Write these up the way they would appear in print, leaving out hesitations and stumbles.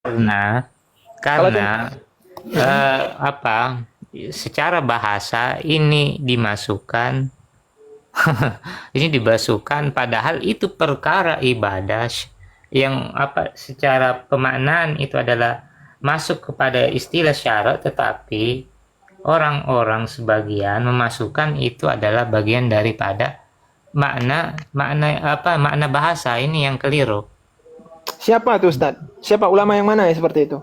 karena Kalau karena apa? Secara bahasa ini dimasukkan, ini dimasukkan, padahal itu perkara ibadah yang apa? Secara pemaknaan itu adalah masuk kepada istilah syarat, tetapi orang-orang sebagian memasukkan itu adalah bagian daripada makna makna apa? Makna bahasa ini yang keliru. siapa tuh Ustaz? Siapa ulama yang mana ya seperti itu?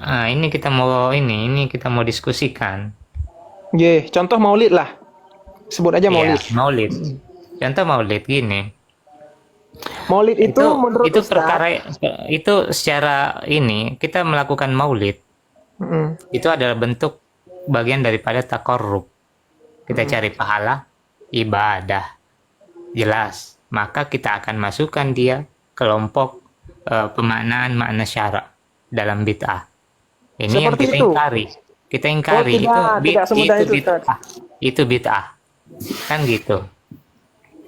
Ah, ini kita mau diskusikan. Ye, contoh maulid lah. Sebut aja Ya, maulid. maulid. Contoh maulid gini. Maulid itu menurut Itu Ustaz, perkara itu secara ini kita melakukan maulid mm, itu adalah bentuk bagian daripada takarrub. Kita mm. cari pahala ibadah. Jelas. Maka kita akan masukkan dia kelompok pemaknaan makna syarak dalam bid'ah. Ini yang Seperti kita itu. ingkari. Kita Oh ingkari tidak, tidak semudah itu itu Ustaz. bid'ah. Itu bid'ah. Kan gitu.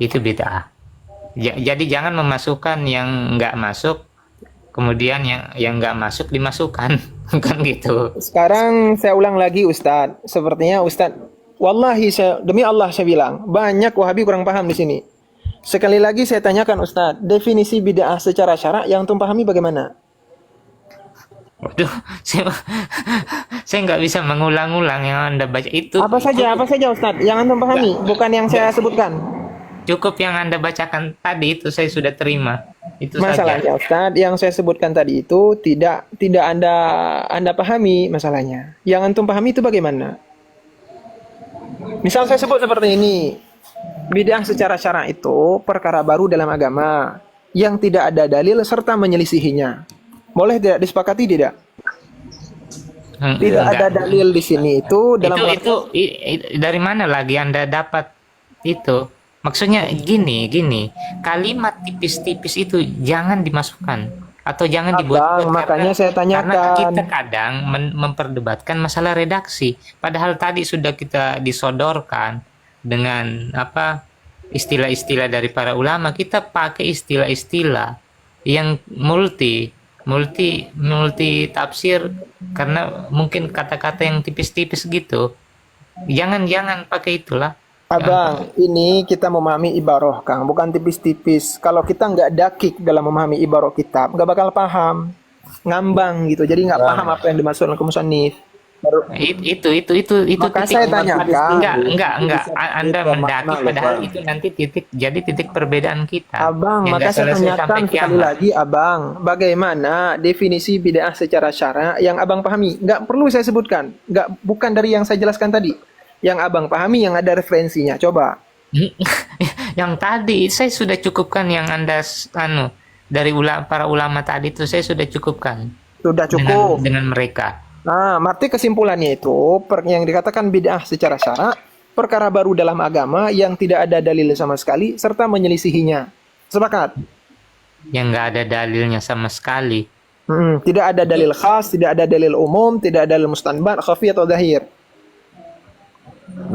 Itu bid'ah. Jadi jangan memasukkan yang nggak masuk, kemudian yang nggak masuk dimasukkan. Kan gitu. Sekarang saya ulang lagi Ustaz. Sepertinya Ustaz, wallahi saya, demi Allah saya bilang, banyak Wahabi kurang paham di sini. Sekali lagi saya tanyakan Ustaz, definisi bid'ah secara syarak yang antum pahami bagaimana? Waduh, saya, saya nggak bisa mengulang-ulang yang Anda baca. Itu Apa saja Ustaz yang antum nggak, pahami, bukan yang saya sebutkan. cukup yang Anda bacakan tadi itu saya sudah terima. Itu saja. Masalahnya Ustadz, yang saya sebutkan tadi itu tidak Anda pahami masalahnya. Yang antum pahami itu bagaimana? Misal saya sebut seperti ini. Bid'ah secara syara itu perkara baru dalam agama yang tidak ada dalil serta menyelisihinya. Boleh tidak disepakati tidak? Tidak Enggak. ada dalil di sini itu dalam Dari mana lagi Anda dapat itu? Maksudnya gini, kalimat tipis-tipis itu jangan dimasukkan atau jangan Abang, dibuat-buat, makanya saya karena tanyakan. kita kadang memperdebatkan masalah redaksi. Padahal tadi sudah kita disodorkan dengan apa? Istilah-istilah dari para ulama, kita pakai istilah-istilah yang multi tafsir, karena mungkin kata-kata yang tipis-tipis gitu. Jangan pakai itulah. Abang, ini kita memahami ibaroh, Kang, bukan tipis-tipis. Kalau kita nggak dakik dalam memahami ibaroh kitab, nggak bakal paham. Ngambang gitu, jadi nggak paham Bang, apa yang dimaksud oleh musannif. Baru- Itu Maka titik. saya hadis Enggak, tanyakan, itu enggak. bisa Anda berbeda mendaki, makna loh padahal bang. itu nanti titik perbedaan kita Abang, yang maka enggak saya selesai sampai tanyakan sekali kiamat. lagi, Abang, bagaimana definisi bid'ah secara syara yang Abang pahami? Nggak perlu saya sebutkan, bukan dari yang saya jelaskan tadi. Yang Abang pahami, yang ada referensinya. Coba. Yang tadi saya sudah cukupkan, yang Anda dari para ulama tadi itu saya sudah cukupkan Sudah dengan cukup. mereka. Nah, berarti kesimpulannya itu, yang dikatakan bid'ah secara syara, perkara baru dalam agama yang tidak ada dalil sama sekali, serta menyelisihinya. Sepakat? Yang nggak ada dalilnya sama sekali. Tidak ada dalil khas, tidak ada dalil umum, tidak ada dalil mustanbat, khafi atau zahir.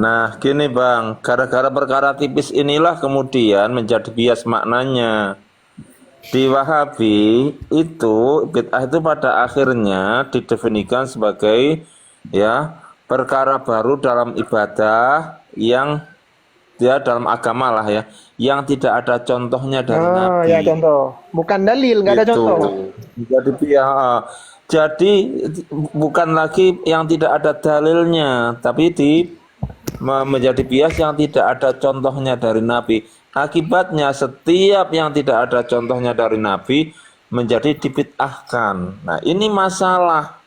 Nah, gini bang, gara-gara perkara tipis inilah kemudian menjadi bias maknanya. Di Wahabi itu bid'ah itu pada akhirnya didefinisikan sebagai ya perkara baru dalam ibadah yang dia dalam agama lah ya, yang tidak ada contohnya dari Ah, ya Nabi. contoh. Bukan dalil, nggak ada Gitu. contoh. Jadi bukan lagi yang tidak ada dalilnya, tapi menjadi bias yang tidak ada contohnya dari Nabi. Akibatnya setiap yang tidak ada contohnya dari Nabi menjadi dibid'ahkan. Nah, ini masalah.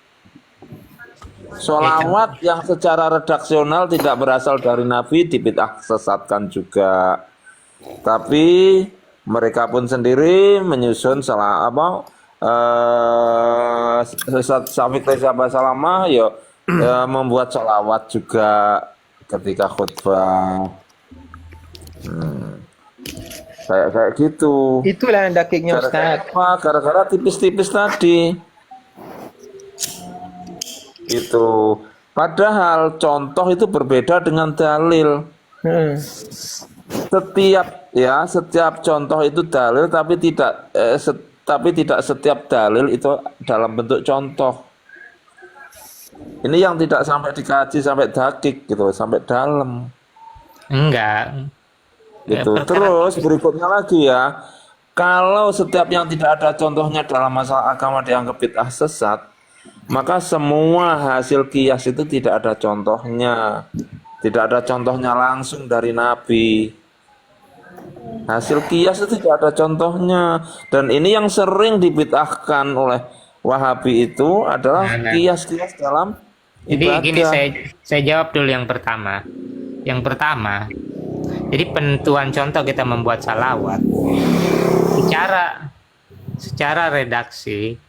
Sholawat yang secara redaksional tidak berasal dari Nabi dibid'ah sesatkan juga. Tapi mereka pun sendiri menyusun salah apa Syafiq Reza Basalamah ya, membuat sholawat juga ketika khutbah. Kayak gitu. Itulah yang dakiknya Gara-gara Ustaz. apa? Gara-gara tipis-tipis tadi. Gitu. Padahal contoh itu berbeda dengan dalil. Hmm. Setiap contoh itu dalil tapi tidak tapi tidak setiap dalil itu dalam bentuk contoh. Ini yang tidak sampai dikaji sampai dakik gitu, sampai dalam Enggak. gitu. Perkara Terus berikutnya lagi ya, kalau setiap yang tidak ada contohnya dalam masalah agama dianggap bid'ah sesat, maka semua hasil kias itu tidak ada contohnya. Tidak ada contohnya langsung dari Nabi. Hasil kias itu tidak ada contohnya. Dan ini yang sering dibid'ahkan oleh Wahabi itu adalah Nah, kias-kias dalam jadi gini, ibadah. saya jawab dulu yang pertama. Yang pertama, jadi penentuan contoh kita membuat salawat secara redaksi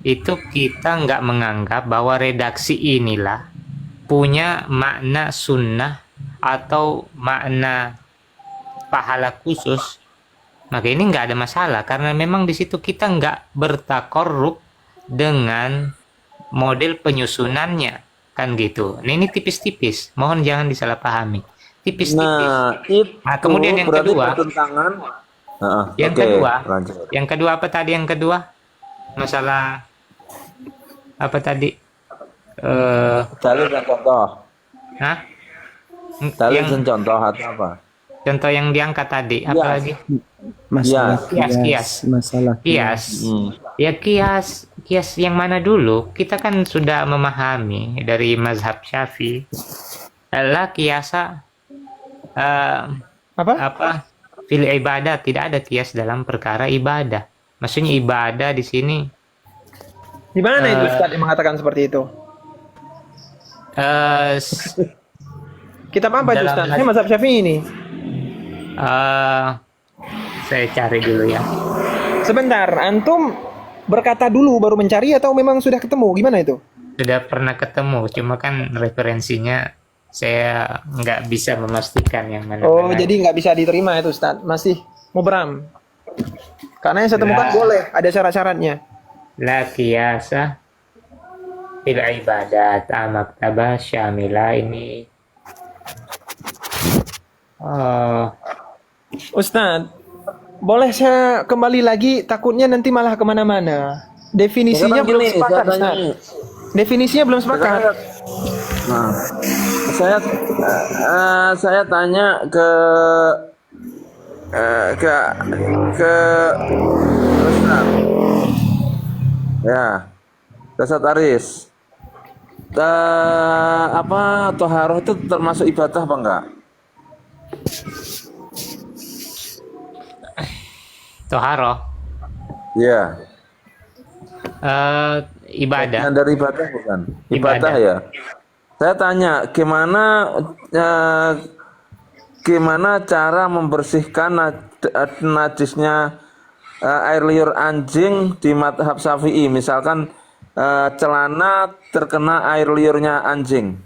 itu kita nggak menganggap bahwa redaksi inilah punya makna sunnah atau makna pahala khusus, maka ini nggak ada masalah karena memang di situ kita nggak bertakorup dengan model penyusunannya, kan gitu. Nah, ini tipis-tipis, mohon jangan disalahpahami, tipis-tipis. Nah, itu Nah, kemudian yang berarti kedua, bertentangan. yang Oke, kedua, lanjut. yang kedua apa tadi? Yang kedua masalah apa tadi? Dalil dan contoh. Hah? Dalil Yang dan contoh atau apa? contoh yang diangkat tadi apa Kias. lagi? Masalah Kias, kias. masalah Kias. Ya kias yang mana dulu? Kita kan sudah memahami dari mazhab Syafi'i adalah kiasa Apa? apa fil ibadah, tidak ada kias dalam perkara ibadah. Maksudnya ibadah di sini Di mana itu Ustaz yang mengatakan seperti itu? Kitab apa itu Dalam Ustaz? Ini mazhab Syafi'i ini. saya cari dulu ya. Sebentar, antum berkata dulu baru mencari atau memang sudah ketemu? Gimana itu? Sudah pernah ketemu, cuma kan referensinya saya nggak bisa memastikan yang mana. Oh, benar. jadi nggak bisa diterima itu Ustaz. Masih mubram. Karena yang saya temukan Lah. boleh, ada syarat-syaratnya. La kiasa fil ibadat amaktabah syamila ini. Oh, Ustaz, boleh saya kembali lagi? Takutnya nanti malah kemana-mana. Definisinya Sekarang belum gini, sepakat, saya Ustaz. tanya. Definisinya belum sepakat. Nah, saya tanya ke Ustaz. Ya, Ustaz Aris. Apa toharoh itu termasuk ibadah apa enggak? toharoh Iya. ibadah. Bagian dari ibadah bukan? Ibadah Ibadah. ya. Saya tanya, gimana cara membersihkan najisnya air liur anjing di mazhab Syafi'i? Misalkan celana terkena air liurnya anjing.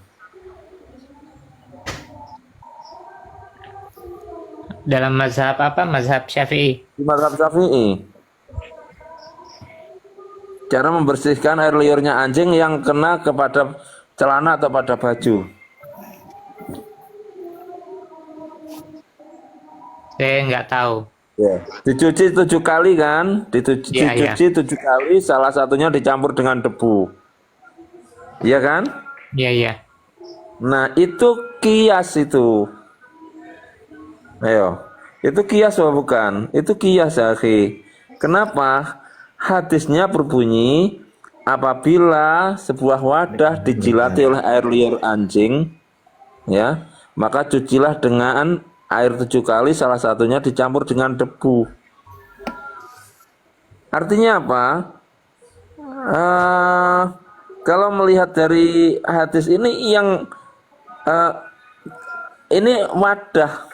Dalam mazhab apa? Mazhab Syafi'i. Di mazhab Syafi'i. Cara membersihkan air liurnya anjing yang kena kepada celana atau pada baju. Saya nggak tahu. Ya. Dicuci 7 kali kan? Iya, iya. Dicuci 7 kali, salah satunya dicampur dengan debu. Iya kan? Iya, iya. Nah, itu kias itu. Ayo. Itu kias apa bukan? Itu kias, ya, akhi. Kenapa? Hadisnya berbunyi apabila sebuah wadah dijilati oleh air liur anjing, ya, maka cucilah dengan air 7 kali, salah satunya dicampur dengan debu. Artinya apa? Kalau melihat dari hadis ini yang ini wadah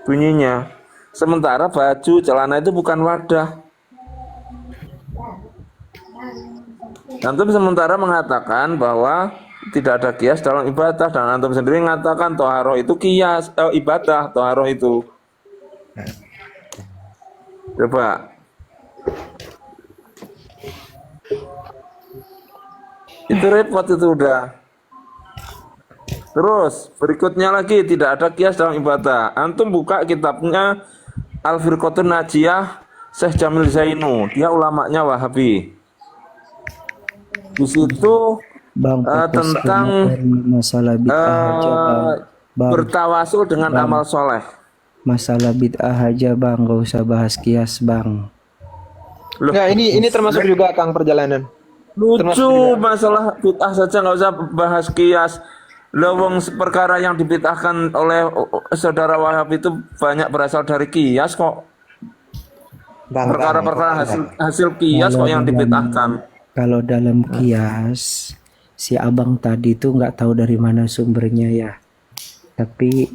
bunyinya, sementara baju celana itu bukan wadah. Antum sementara mengatakan bahwa tidak ada kias dalam ibadah, dan antum sendiri mengatakan toharoh itu kias, ibadah toharoh itu. Coba. Itu repot itu udah. Terus berikutnya lagi tidak ada kias dalam ibadah. Antum buka kitabnya Al-Firqatun Najiyah Syekh Jamil Zainu, dia ulamanya Wahabi. Di situ Bang, fokus ke tentang materi masalah bid'ah aja bang. Bang, bertawasul dengan amal soleh. masalah bid'ah aja bang, gak usah bahas kias bang. Loh, Enggak, ini termasuk juga Kang perjalanan. Termasuk lucu juga. masalah bid'ah saja nggak usah bahas kias. Lawang perkara yang dibid'ahkan oleh saudara Wahab itu banyak berasal dari kias kok. Perkara-perkara hasil kias kok yang dibid'ahkan. Kalau dalam kias, si abang tadi tuh nggak tahu dari mana sumbernya ya. Tapi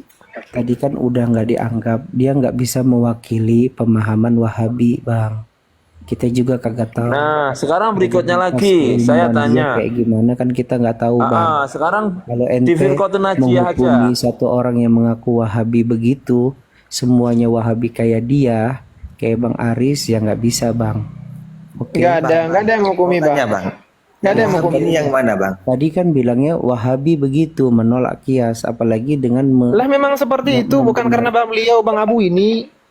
tadi kan udah nggak dianggap, dia nggak bisa mewakili pemahaman Wahabi bang. Kita juga kagak tahu. Nah, sekarang berikutnya Pas lagi saya keilmuan dia tanya. kayak gimana kan kita nggak tahu bang. Sekarang Kalau di ente Firqatun Najiyah aja. menghukumi satu orang yang mengaku Wahabi begitu, semuanya Wahabi kayak dia, kayak Bang Aris, ya nggak bisa bang. Oke. Enggak ada yang menghukumi, Bang. Tanya bang, Enggak ada yang menghukumi. ini yang mana bang? Tadi kan bilangnya Wahabi begitu, menolak kias, apalagi dengan Lah memang seperti itu, bukan karena beliau Bang Abu ini.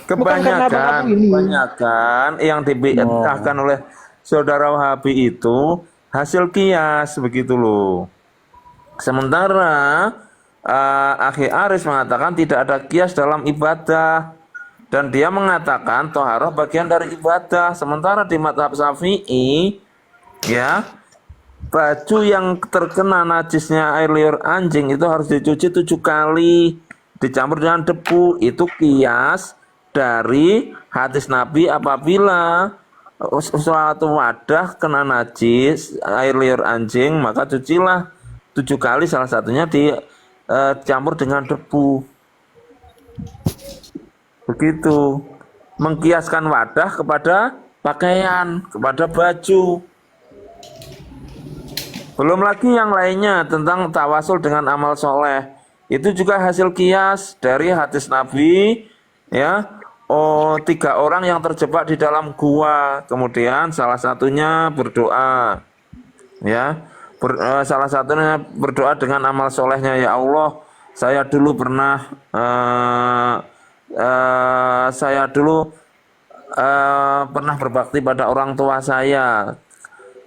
Bukan karena Bang Abu ini. Kebanyakan yang dibid'ahkan oleh saudara Wahabi itu hasil kias begitu loh. Sementara Akhi Aris mengatakan tidak ada kias dalam ibadah dan dia mengatakan toharoh bagian dari ibadah. Sementara di mazhab Syafi'i ya, baju yang terkena najisnya air liur anjing itu harus dicuci 7 kali dicampur dengan debu. Itu kias dari hadis Nabi apabila suatu wadah kena najis air liur anjing maka cucilah 7 kali, salah satunya dicampur dengan debu. Begitu, mengkiaskan wadah kepada pakaian, kepada baju. Belum lagi yang lainnya tentang tawasul dengan amal soleh, itu juga hasil kias dari hadis Nabi ya. 3 orang yang terjebak di dalam gua, kemudian salah satunya berdoa ya, salah satunya berdoa dengan amal solehnya, ya Allah, saya dulu pernah pernah berbakti pada orang tua saya.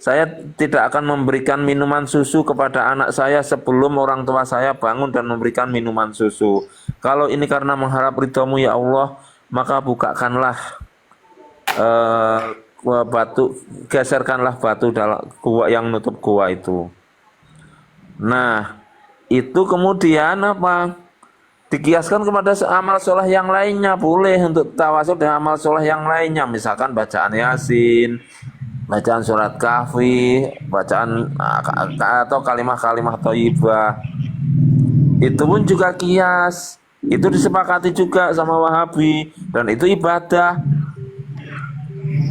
Saya tidak akan memberikan minuman susu kepada anak saya sebelum orang tua saya bangun dan memberikan minuman susu. Kalau ini karena mengharap ridhamu ya Allah, maka bukakanlah batu, geserkanlah batu dalam gua yang nutup gua itu. Nah, itu kemudian apa? Dikiaskan kepada amal soleh yang lainnya, boleh untuk tawasul dengan amal soleh yang lainnya, misalkan bacaan Yasin, bacaan surat Kahfi, bacaan atau kalimah-kalimah thayyibah. Itu pun juga kias. Itu disepakati juga sama Wahabi dan itu ibadah.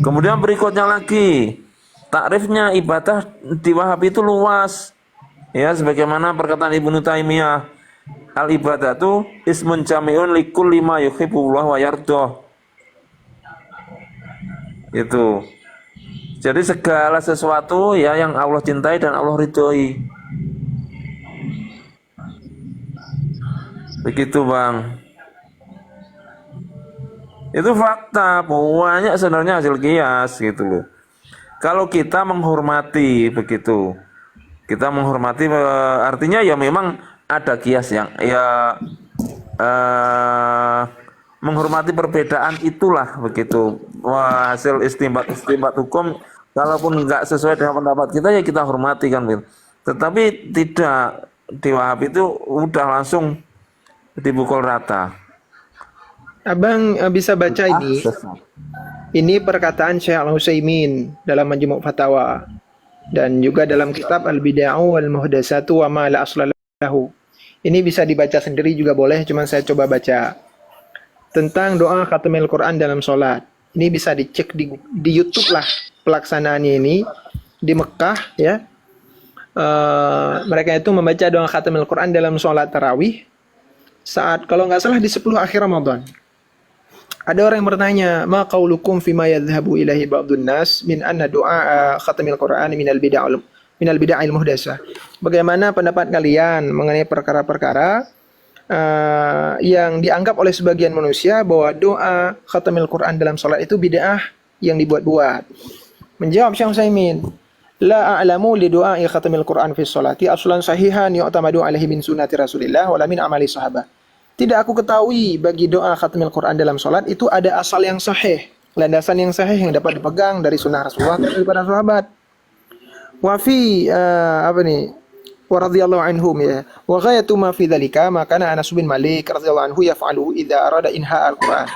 Kemudian berikutnya lagi, takrifnya ibadah di Wahabi itu luas. Ya, sebagaimana perkataan Ibnu Taimiyah, al ibadatu ismun jami'un likulli ma yuhibbullah wa yardah. Itu. Jadi segala sesuatu ya yang Allah cintai dan Allah ridhoi. Begitu Bang. Itu fakta, banyak sebenarnya hasil kias gitu loh. Kalau kita menghormati begitu, kita menghormati artinya ya memang ada kias yang ya menghormati perbedaan itulah begitu. Wah, hasil istinbat hukum kalaupun nggak sesuai dengan pendapat kita ya kita hormati kan gitu. Tetapi tidak, di Wahab itu udah langsung dipukul rata. Abang bisa baca ini. Ini perkataan Syekh Al-Utsaimin dalam Majmu' Fatawa dan juga dalam kitab Al-Bid'ah wal Muhdatsatu wa ma la asla lahu. Ini bisa dibaca sendiri juga boleh, cuma saya coba baca tentang doa khatamil Quran dalam sholat. Ini bisa dicek di YouTube lah pelaksanaannya ini di Mekah ya. Mereka itu membaca doa khatamil Quran dalam sholat tarawih saat kalau nggak salah di 10 akhir Ramadan. Ada orang yang bertanya, ma qaulukum fima yadhhabu ilahi ba'dun nas min anna du'a khatamil Quran minal bid'ah al muhdatsah. Bagaimana pendapat kalian mengenai perkara-perkara yang dianggap oleh sebagian manusia bahwa doa khatamil Quran dalam salat itu bid'ah yang dibuat-buat. Menjawab Syekh Utsaimin, la a'lamu li du'ai khatamil Quran fi sholati aslan sahihan yu'tamadu alaihi min sunnati Rasulillah wala min amali sahabat. Tidak aku ketahui bagi doa khatamil Quran dalam salat itu ada asal yang sahih, landasan yang sahih yang dapat dipegang dari sunnah Rasulullah dan daripada sahabat. Wa fi apa nih? Wa radhiyallahu anhum ya. Wa ghayatu ma fi dzalika ma kana Anas bin Malik radhiyallahu anhu yaf'alu idza arada inha al-Quran.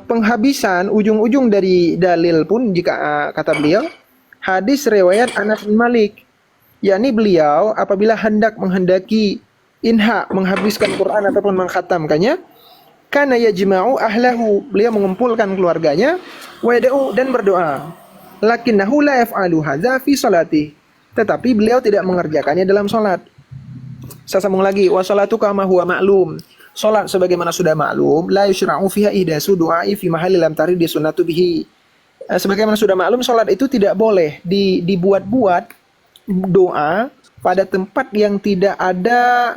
Penghabisan ujung-ujung dari dalil pun jika kata beliau hadis riwayat Anas bin Malik, yakni beliau apabila menghendaki inha menghabiskan Quran ataupun mengkhatamkannya, kana yajma'u ahlahu, beliau mengumpulkan keluarganya, wa yad'u dan berdoa. Lakinnahu la yaf'alu hadza fi salati, tetapi beliau tidak mengerjakannya dalam salat. Saya sambung lagi, wa salatu kama huwa ma'lum. Salat sebagaimana sudah maklum, la yushra'u fiha ihdasu du'ai fi mahalli lam tarid sunnatu bihi. Sebagaimana sudah maklum, salat itu tidak boleh dibuat-buat doa pada tempat yang tidak ada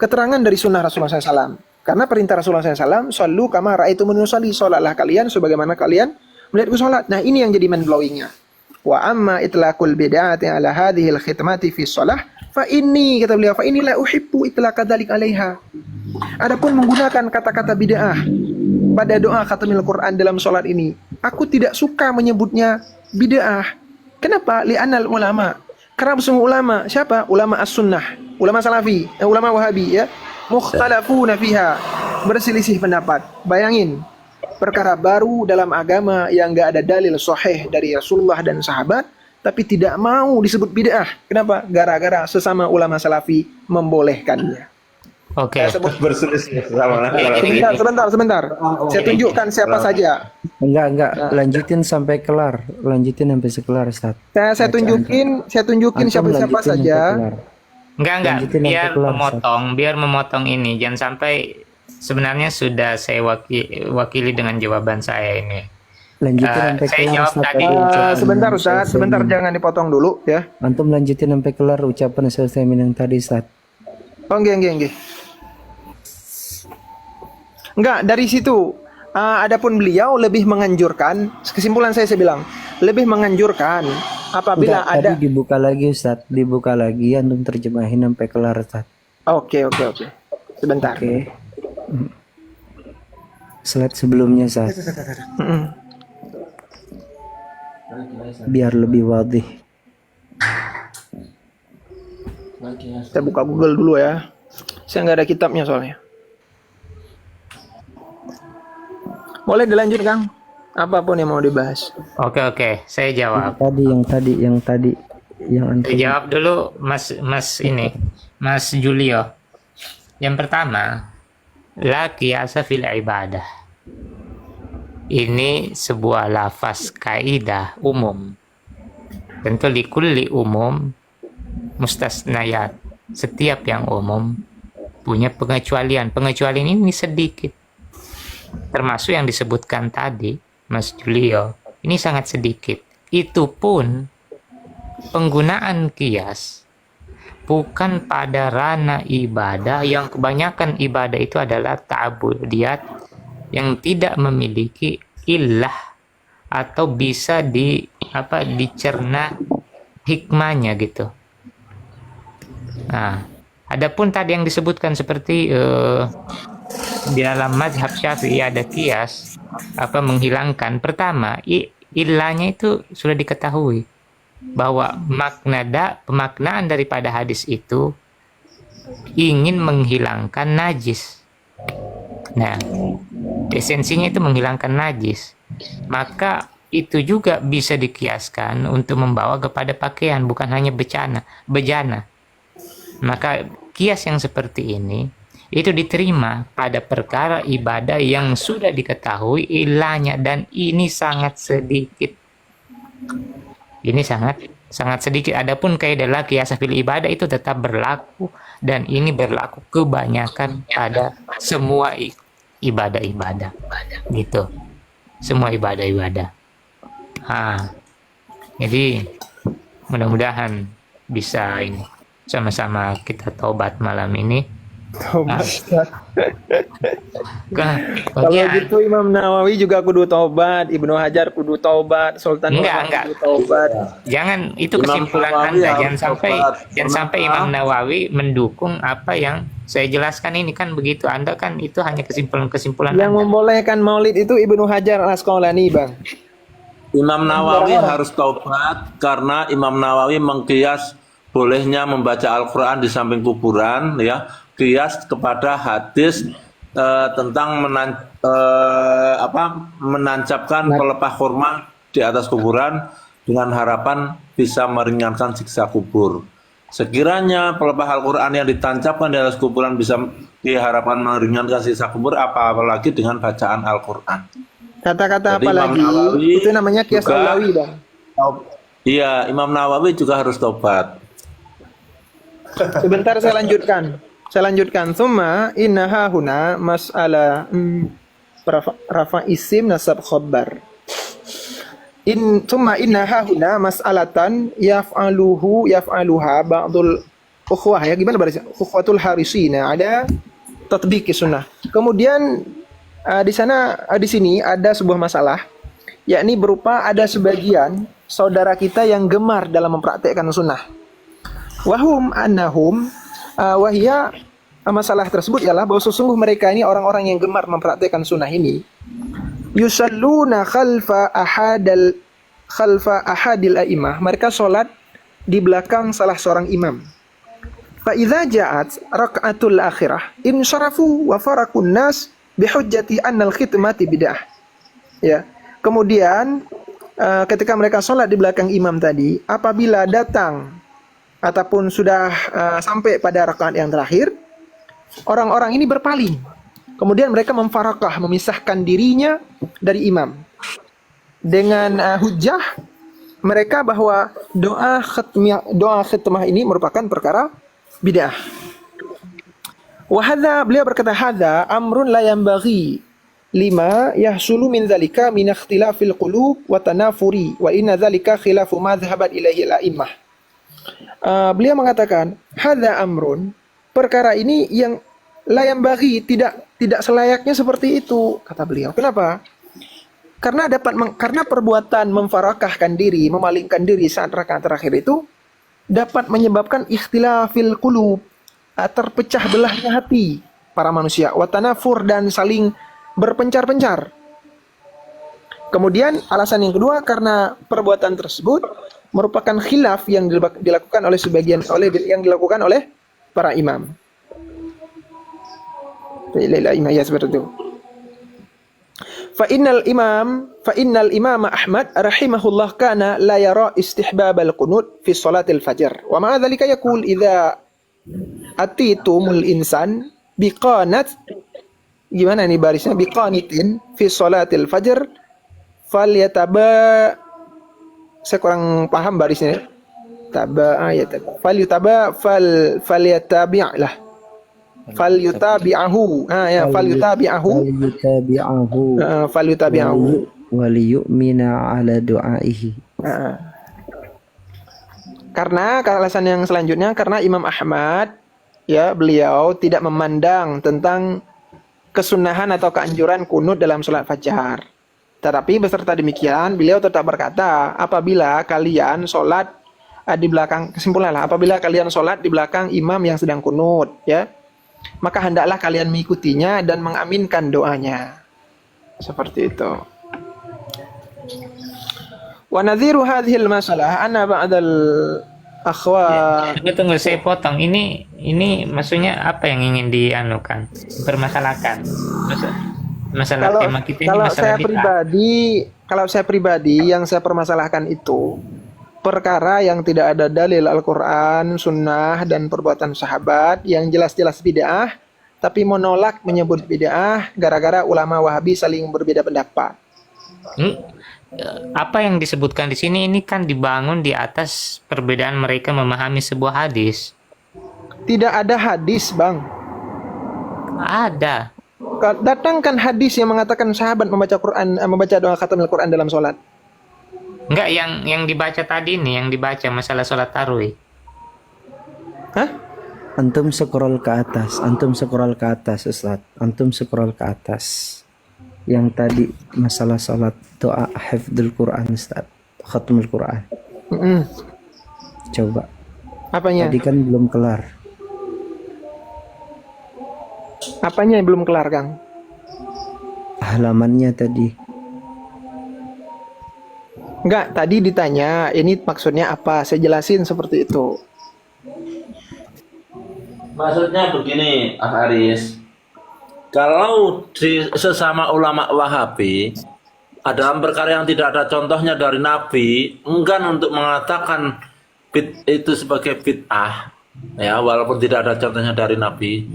keterangan dari sunnah Rasulullah SAW. Karena perintah Rasulullah SAW, sallu kama ra'aitumuni usolli, salatlah kalian sebagaimana kalian melihatku salat. Nah, ini yang jadi mind blowingnya. Wa amma itlaqul bid'ati ala hadhihi al-khitmati fi shalah fa inni, kata beliau, fa inni la uhibbu itlaqa dzalik 'alaiha. Adapun menggunakan kata-kata bid'ah pada doa khatamil Quran dalam salat ini, aku tidak suka menyebutnya bid'ah. Kenapa? Li'anal ulama, karena semua ulama, siapa? Ulama as-sunnah, ulama salafi, ulama wahabi ya, mukhtalafuna fiha, berselisih pendapat. Bayangin, perkara baru dalam agama yang enggak ada dalil sahih dari Rasulullah dan sahabat, tapi tidak mau disebut bid'ah. Kenapa? Gara-gara sesama ulama salafi membolehkannya. Oke. Berselisih sama Sebentar. Saya tunjukkan siapa saja. Enggak, lanjutin sampai kelar. Lanjutin sampai sekelar, Ustaz. Saya tunjukin siapa saja. Enggak, Lanjutin biar sampai kelar, biar memotong ini. Jangan sampai sebenarnya sudah saya wakili dengan jawaban saya ini. Lanjutin sampai saya kelar. jawab Ustaz. tadi. Sebentar Ustaz, sebentar jangan dipotong dulu ya. Antum lanjutin sampai kelar ucapan Ustaz Utsaimin yang tadi, Ustaz. Oh, nggih. Enggak, dari situ. Adapun beliau lebih menganjurkan, kesimpulan saya bilang, lebih menganjurkan apabila Enggak, ada. tadi dibuka lagi, Ustaz. Dibuka lagi, antum terjemahin sampai kelar, Ustaz. Oke. Sebentar. Oke. Slide sebelumnya, Ustaz. Mm-mm. Biar lebih wadih. Saya buka Google dulu ya. Saya nggak ada kitabnya soalnya. Boleh dilanjut, Kang. Apapun yang mau dibahas. Oke, saya jawab. Yang tadi yang antum. Saya jawab dulu Mas Julio. Yang pertama, la qiyasa fil ibadah. Ini sebuah lafaz kaidah umum. Tentu likulli umum mustasnayat. Setiap yang umum punya pengecualian. Pengecualian ini sedikit. Termasuk yang disebutkan tadi, Mas Julio. Ini sangat sedikit. Itu pun penggunaan qiyas bukan pada ranah ibadah, yang kebanyakan ibadah itu adalah ta'budiyat yang tidak memiliki illah atau bisa dicerna hikmahnya gitu. Nah, adapun tadi yang disebutkan seperti di dalam mazhab Syafi'i ada qiyas menghilangkan, pertama ilahnya itu sudah diketahui bahwa pemaknaan daripada hadis itu ingin menghilangkan najis. Nah, esensinya itu menghilangkan najis. Maka itu juga bisa dikiaskan untuk membawa kepada pakaian, bukan hanya bejana. Maka kias yang seperti ini itu diterima pada perkara ibadah yang sudah diketahui ilahnya, dan ini sangat sedikit. Ini sangat sedikit. Adapun kaidah qiyas fil ibadah itu tetap berlaku, dan ini berlaku kebanyakan pada semua ibadah-ibadah. Gitu. Semua ibadah-ibadah. Jadi mudah-mudahan bisa ini sama-sama kita taubat malam ini Tobat, Ustaz. Kalau Pokoknya gitu Imam Nawawi juga kudu taubat, Ibnu Hajar kudu taubat, Sultan enggak. kudu taubat. Jangan, itu Imam kesimpulan Nawawi Anda. harus Jangan sampai tobat. Imam Kenapa? Nawawi mendukung apa yang saya jelaskan ini, kan begitu. Anda kan itu hanya kesimpulan-kesimpulan Yang Anda. membolehkan maulid itu Ibnu Hajar Al-Asqalani, Bang. Imam Nawawi harus taubat karena Imam Nawawi mengkias bolehnya membaca Al-Quran di samping kuburan, ya, kias kepada hadis tentang menancapkan pelepah kurma di atas kuburan dengan harapan bisa meringankan siksa kubur. Sekiranya pelepah Al-Quran yang ditancapkan di atas kuburan bisa diharapkan meringankan siksa kubur, apalagi dengan bacaan Al-Quran. Kata-kata Jadi apa Imam lagi? Nawawi Itu namanya kias juga- alawi, Bang. Iya, Imam Nawawi juga harus tobat. Sebentar saya lanjutkan. Summa innaha huna mas'ala rafa isim nasab khabar. Summa innaha huna mas'alatan yaf'aluha ba'dul ukhwah, ya, gimana barisnya? Ukhwatul harisina ada tatbiqi sunnah. Kemudian di sini ada sebuah masalah, yakni berupa ada sebagian saudara kita yang gemar dalam mempraktekkan sunnah. Wahum annahum wahia, masalah tersebut ialah bahwa sesungguh mereka ini orang-orang yang gemar mempraktekkan sunnah ini, yusalluna khalfa ahadil a'imah, mereka sholat di belakang salah seorang imam. Fa idza ja'at raka'atul akhirah insyarafu wa farakun nas bihujjati annal khitmati bid'ah. Ya. Kemudian ketika mereka sholat di belakang imam tadi, apabila datang ataupun sudah sampai pada rakaat yang terakhir, orang-orang ini berpaling. Kemudian mereka memfarakah, memisahkan dirinya dari imam dengan hujjah mereka bahwa doa khitmah ini merupakan perkara bid'ah. Wahada, beliau berkata, hadza amrun la yanbaghi lima yahsulu min dzalika min ikhtilafil qulub wa tanafuri wa inna dzalika khilafu ma dhahabat ilaihi al-a'immah. Beliau mengatakan, hadza amrun, perkara ini yang la yanbaghi, tidak selayaknya seperti itu, kata beliau. Kenapa? Karena karena perbuatan memfarakahkan diri, memalingkan diri saat rakaat terakhir itu dapat menyebabkan ikhtilafil qulub, terpecah belahnya hati para manusia, wa tanafur, dan saling berpencar-pencar. Kemudian alasan yang kedua, karena perbuatan tersebut merupakan khilaf yang dilakukan oleh para imam. Ya, seperti itu. Fa innal imam Ahmad rahimahullah kana la yara istihbab al-qunut fi salatil fajr. Wa ma'a dhalika yaqul idza atitumul insan biqanat, gimana ini barisnya, biqanitin fi salatil fajr falyataba, saya kurang paham barisnya. Falyatabi'lah. Falyutabi'ahu. Falyutabi'ahu. waliyu'mina ala du'aihi. Karena alasan yang selanjutnya, karena Imam Ahmad, ya, beliau tidak memandang tentang kesunahan atau keanjuran kunut dalam sholat fajar. Tetapi beserta demikian, beliau tetap berkata, apabila kalian sholat di belakang, kesimpulanlah, apabila kalian sholat di belakang imam yang sedang kunut, ya, maka hendaklah kalian mengikutinya dan mengaminkan doanya. Seperti itu. Wa nadhiru hadhil masalah anna ba'dal akhwat. Tunggu, saya potong. Ini maksudnya apa yang ingin dianukan, permasalahkan? Masalah tema kita ini masalah bid'ah. Kalau saya pribadi yang saya permasalahkan itu perkara yang tidak ada dalil Al-Quran, Sunnah, dan perbuatan sahabat yang jelas-jelas bid'ah, tapi menolak menyebut bid'ah gara-gara ulama Wahabi saling berbeda pendapat. Apa yang disebutkan di sini ini kan dibangun di atas perbedaan mereka memahami sebuah hadis. Tidak ada hadis, Bang. Ada. Datangkan hadis yang mengatakan sahabat membaca doa khatamul Quran dalam sholat. Enggak, yang dibaca tadi nih, yang dibaca masalah sholat tarawih. Hah? Antum scroll ke atas, Ustaz. Antum scroll ke atas. Yang tadi masalah salat doa hafdzul Quran, Ustaz. Khatmul Quran. Mm-mm. Coba. Apanya? Tadi kan belum kelar. Apanya yang belum kelar, Kang? Halamannya tadi. Enggak, tadi ditanya, ini maksudnya apa? Saya jelasin seperti itu. Maksudnya begini, Aris. Kalau di sesama ulama Wahabi, dalam perkara yang tidak ada contohnya dari Nabi, enggan untuk mengatakan itu sebagai bid'ah, ya, walaupun tidak ada contohnya dari Nabi.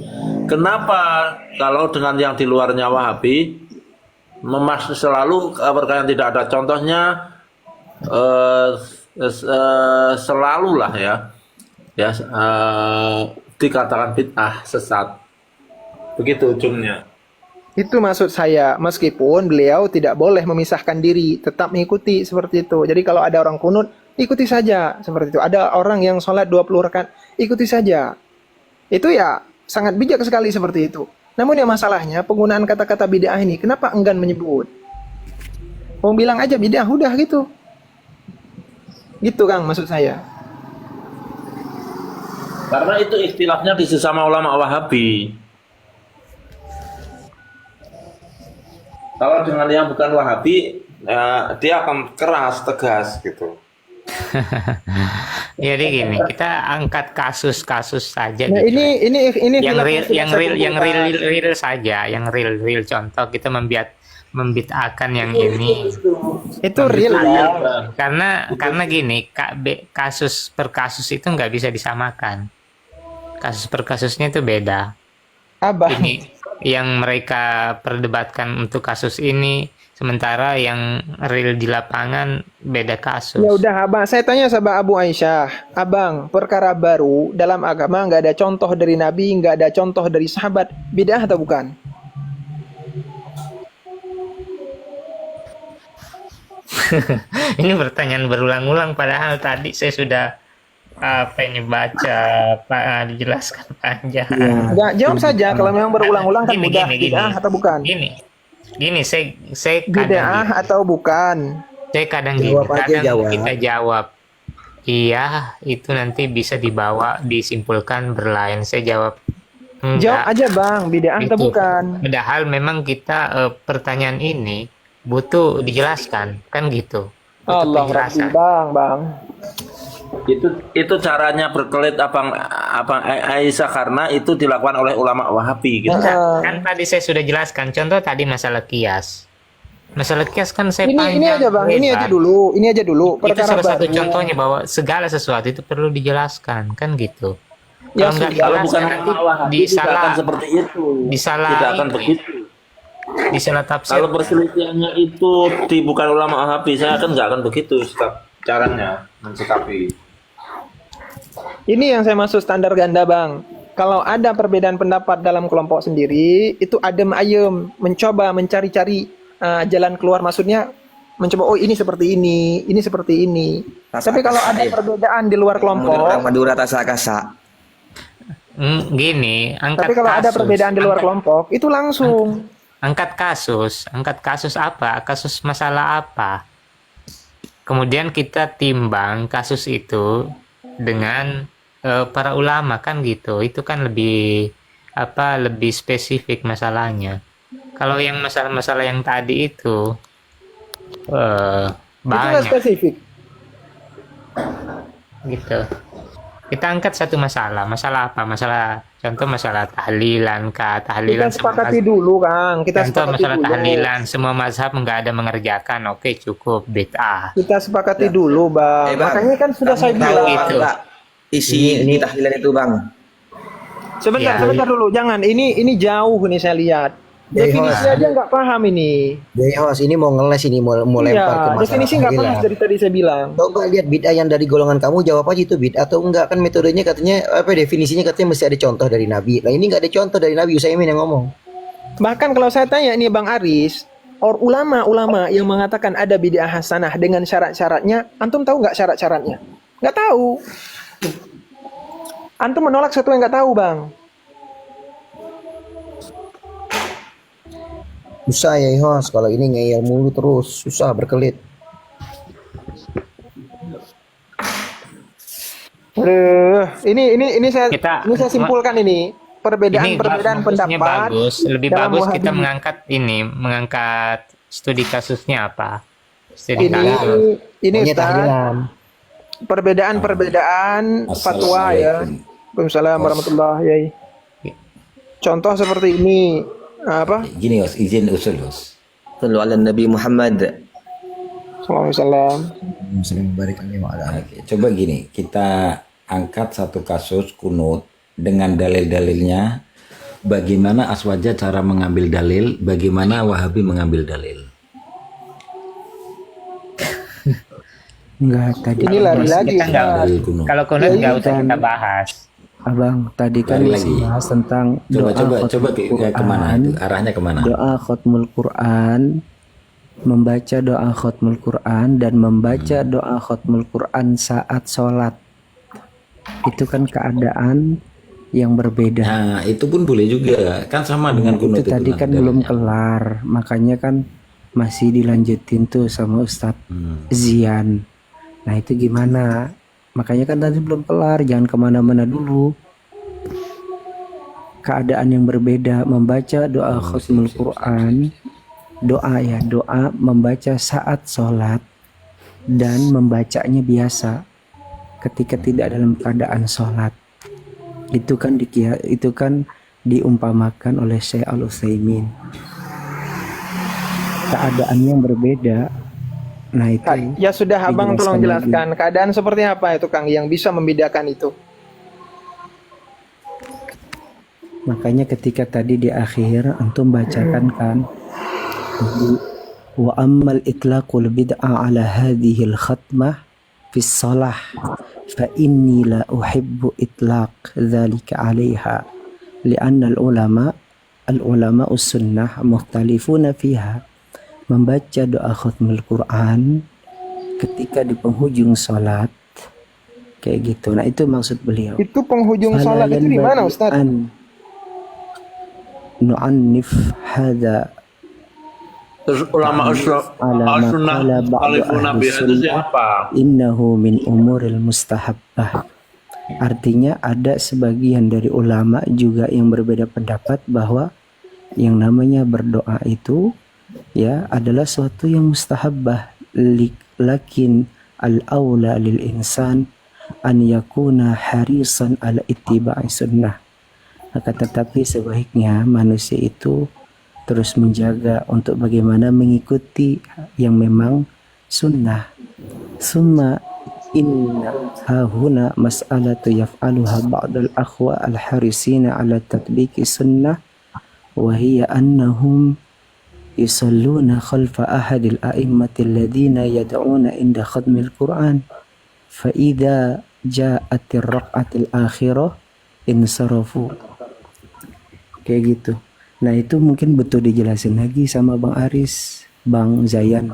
Kenapa kalau dengan yang di luarnya Wahabi, selalu perkara yang tidak ada contohnya, selalulah ya, dikatakan bid'ah, sesat. Begitu ujungnya. Itu maksud saya, meskipun beliau tidak boleh memisahkan diri, tetap mengikuti seperti itu. Jadi kalau ada orang kunut, ikuti saja seperti itu. Ada orang yang sholat 20 rakaat, ikuti saja. Itu ya sangat bijak sekali seperti itu. Namun yang masalahnya, penggunaan kata-kata bid'ah ini, kenapa enggan menyebut? Mau bilang aja bid'ah, udah gitu. Gitu Kang, maksud saya. Karena itu ikhtilafnya di sesama ulama Wahabi. Kalau dengan yang bukan Wahabi, dia akan keras, tegas gitu. Jadi gini, kita angkat kasus-kasus saja Nah, gitu. ini Yang khilaf real, sudah yang saya real, yang kumpulkan. real saja, yang real contoh kita membid'ahkan yang ini. Itu real ya. Karena gini, kasus per kasus itu nggak bisa disamakan. Kasus per kasusnya itu beda. Abah. Ini yang mereka perdebatkan untuk kasus ini, sementara yang real di lapangan beda kasus. Ya udah abang, saya tanya sama Abu Aisyah, abang, perkara baru dalam agama nggak ada contoh dari Nabi, nggak ada contoh dari sahabat, bid'ah atau bukan? Ini pertanyaan berulang-ulang, padahal tadi saya sudah baca dijelaskan panjang. Ya, Nggak, jawab saja kalau memang berulang-ulang kan mudah, Gini. bid'ah atau bukan? Gini, saya Bid'ah atau bukan? kadang Jawab aja, kadang jawab. kita jawab iya, itu nanti bisa disimpulkan berlain. Saya jawab Jawab enggak. aja bang, bid'ah atau Itu. bukan? Padahal memang kita pertanyaan ini butuh dijelaskan, kan gitu. Butuh Allah penjelasan. bang. Itu caranya berkelit abang Aisyah, karena itu dilakukan oleh ulama Wahabi gitu. Kan tadi saya sudah jelaskan. Contoh tadi masalah kias. Masalah kias kan saya Ini panjang aja bang, ini lebar. aja dulu. Itu Perkara salah satu baru. contohnya bahwa segala sesuatu itu perlu dijelaskan, kan gitu. Ya, Kalau nggak sudah. Kalau jelas bukan nanti ulama Wahabi tidak akan seperti itu. disalah Tidak akan ini. begitu. Disalah tafsir. Kalau perselisihannya itu di bukan ulama Wahabi, saya kan nggak akan begitu caranya mensikapi. Ini yang saya maksud standar ganda bang. Kalau ada perbedaan pendapat dalam kelompok sendiri, itu adem ayem, mencoba mencari-cari jalan keluar. Maksudnya mencoba, oh ini seperti ini seperti ini. Tapi kalau ada perbedaan di luar kelompok, Madura Tasakasa. Gini, angkat tapi kalau ada kasus. perbedaan di luar kelompok, itu langsung. Angkat kasus apa? Kasus masalah apa? Kemudian kita timbang kasus itu dengan para ulama, kan gitu. Itu kan lebih spesifik masalahnya. Kalau yang masalah-masalah yang tadi itu Itu nggak banyak spesifik. gitu. Kita angkat satu masalah apa? Contoh masalah tahlilan kah? Tahlilan Kita sepakati dulu Kang. Kita Contoh sepakati masalah dulu. tahlilan, semua mazhab nggak ada mengerjakan. Oke, cukup bid'ah. Kita sepakati dulu bang. Bang, Makanya kan sudah saya tahu bilang. gitu. Pak, isi di tahlilan itu bang. Ya. Sebentar dulu. Jangan. Ini jauh nih saya lihat. Definisi aja nggak paham ini. Jadi host ini mau ngeles ini mau lempar ke Iya, masalah definisi nggak tahlilan. paham dari tadi saya bilang. Coba lihat bid'ah yang dari golongan kamu, jawab aja itu bid'ah atau enggak. Kan metodenya katanya definisinya katanya mesti ada contoh dari Nabi. Nah ini nggak ada contoh dari Nabi, Utsaimin yang ngomong. Bahkan kalau saya tanya ini Bang Aris, ulama-ulama yang mengatakan ada bid'ah hasanah dengan syarat-syaratnya, antum tahu nggak syarat-syaratnya? Nggak tahu. Antum menolak sesuatu yang nggak tahu, Bang. Susah ya Ihos, kalau ini ngeyel mulu terus, susah berkelit. Aduh, ini saya Kita simpulkan ini perbedaan bagusnya pendapat bagus, lebih dalam bagus kita Wahabi. mengangkat studi kasusnya apa? Studi Ini kasus. ini Maunya Ustaz, tahlilan. perbedaan fatwa ya. Waalaikumsalam warahmatullahi yai. Contoh seperti ini apa? Gini Us, izin usul Us. Sallu ala Nabi Muhammad. Sallallahu alaihi wasallam. Muslim barik alaihi wa ala. Oke, coba gini, kita angkat satu kasus kunut dengan dalil-dalilnya. Bagaimana Aswaja cara mengambil dalil, bagaimana Wahabi mengambil dalil. Enggak, tadi Ini lagi-lagi Kita nggak- Ustaz. Dalil kunut. Kalau kunut nggak usah kan. kita bahas. Abang tadi kan Lagi. bahas tentang Coba khotmul kemana Quran, itu? Arahnya kemana? doa khotmul Quran, membaca doa khotmul Quran dan membaca doa khotmul Quran saat sholat. Itu kan keadaan yang berbeda. Nah, itu pun boleh juga. Kan sama dengan kunut Itu tadi kan dalilnya. belum kelar, makanya kan masih dilanjutin tuh sama Ustadz Zian. Nah itu gimana? Makanya kan tadi belum kelar, jangan kemana-mana dulu. Keadaan yang berbeda, membaca doa khotmul Quran, doa membaca saat sholat dan membacanya biasa ketika tidak dalam keadaan sholat. Itu kan diumpamakan oleh Syekh Al-Utsaimin. Keadaan yang berbeda. Nah itu Ya sudah, Abang tolong dijelaskan jelaskan keadaan seperti apa itu Kang yang bisa membedakan itu. makanya ketika tadi di akhir antum bacakan kan wa ammal itlaqul bid'ah ala hadhihi al khatmah fi shalah fa inni la uhibbu itlaq dzalika 'alaiha li'anna al ulama sunnah mukhtalifuna fiha. Membaca doa khatmul Quran ketika di penghujung salat kayak gitu. Nah itu maksud beliau. Itu penghujung salat itu di mana, Ustaz? Nu'annif hadza Terus ulama as-sunnah khalifuna bi itu siapa? innahu min umuril mustahabbah. Artinya ada sebagian dari ulama juga yang berbeda pendapat bahwa yang namanya berdoa itu ya adalah suatu yang mustahabbah, lakin al-aula lil insan an yakuna harisan ala ittiba'i sunnah. Akan tetapi sebaiknya manusia itu terus menjaga untuk bagaimana mengikuti yang memang sunnah. Summa inna hahuna mas'alatu yaf'aluha ba'dal akhwa al-harisina ala tatbiki sunnah wa hiya annahum yusalluna khalfa ahadil a'immati alladhina yad'una inda khatmil Qur'an fa idza ja'atir raq'atil akhirah insarafu. Kayak gitu. Nah itu mungkin betul dijelasin lagi sama Bang Aris, Bang Zian.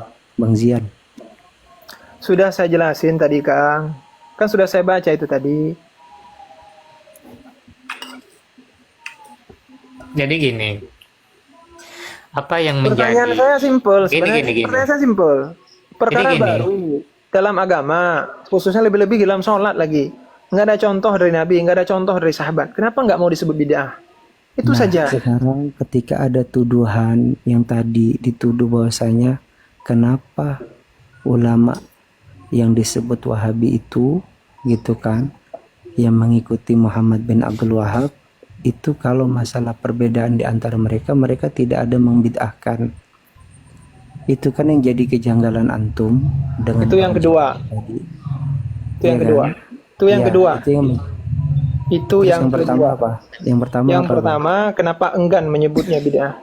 Sudah saya jelasin tadi, Kang. Kan sudah saya baca itu tadi. Jadi gini, apa yang Pertanyaan menjadi saya simpel. Sebenarnya Gini. pertanyaan saya simpel. Perkara Gini. baru dalam agama, khususnya lebih-lebih dalam sholat lagi. Nggak ada contoh dari Nabi, nggak ada contoh dari sahabat. Kenapa nggak mau disebut bid'ah? Itu Nah, saja. sekarang ketika ada tuduhan yang tadi dituduh bahwasanya kenapa ulama yang disebut Wahabi itu gitu kan yang mengikuti Muhammad bin Abdul Wahab itu kalau masalah perbedaan di antara mereka tidak ada membid'ahkan. Itu kan yang jadi kejanggalan antum dengan Itu yang kedua. tadi. Itu yang Iya kedua. kan? Itu yang Iya, kedua. Itu Itu yang yang pertama kedua. apa? Yang pertama Yang apa, Bang? pertama, kenapa enggan menyebutnya bid'ah?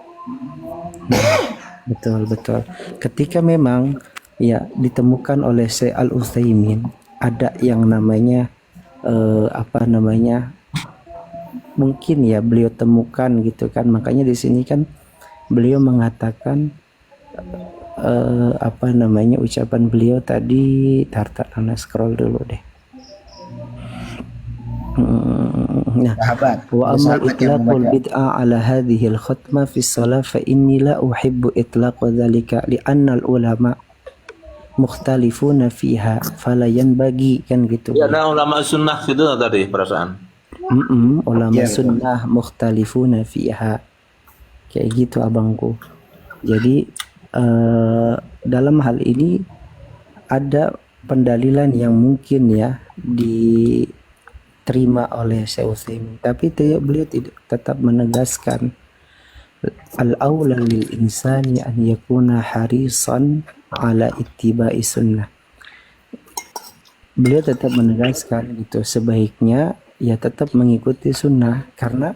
Betul. Ketika memang ya ditemukan oleh Syekh Al-Utsaimin ada yang namanya mungkin ya beliau temukan gitu kan, makanya di sini kan beliau mengatakan ucapan beliau tadi tar scroll dulu deh. Nah, Sahabat, wa ada amma sahabat yang itlaqul membaca. bid'ah ala hadhihi al-khatmah fi shalah fa inni la uhibbu itlaqa dhalika li anna al-ulama mukhtalifuna fiha fala yanbaghi, kan gitu. Ya, ada ulama sunnah gitu tadi perasaan. Ulama Iya, betul. sunnah mukhtalifuna fiha, kayak gitu abangku. Jadi dalam hal ini ada pendalilan yang mungkin ya diterima oleh Syekh Utsaimin, tapi beliau tidak, tetap menegaskan al-aula lil insani an yakuna harisan ala ittiba'i sunnah. Beliau tetap menegaskan gitu, sebaiknya ya tetap mengikuti sunnah, karena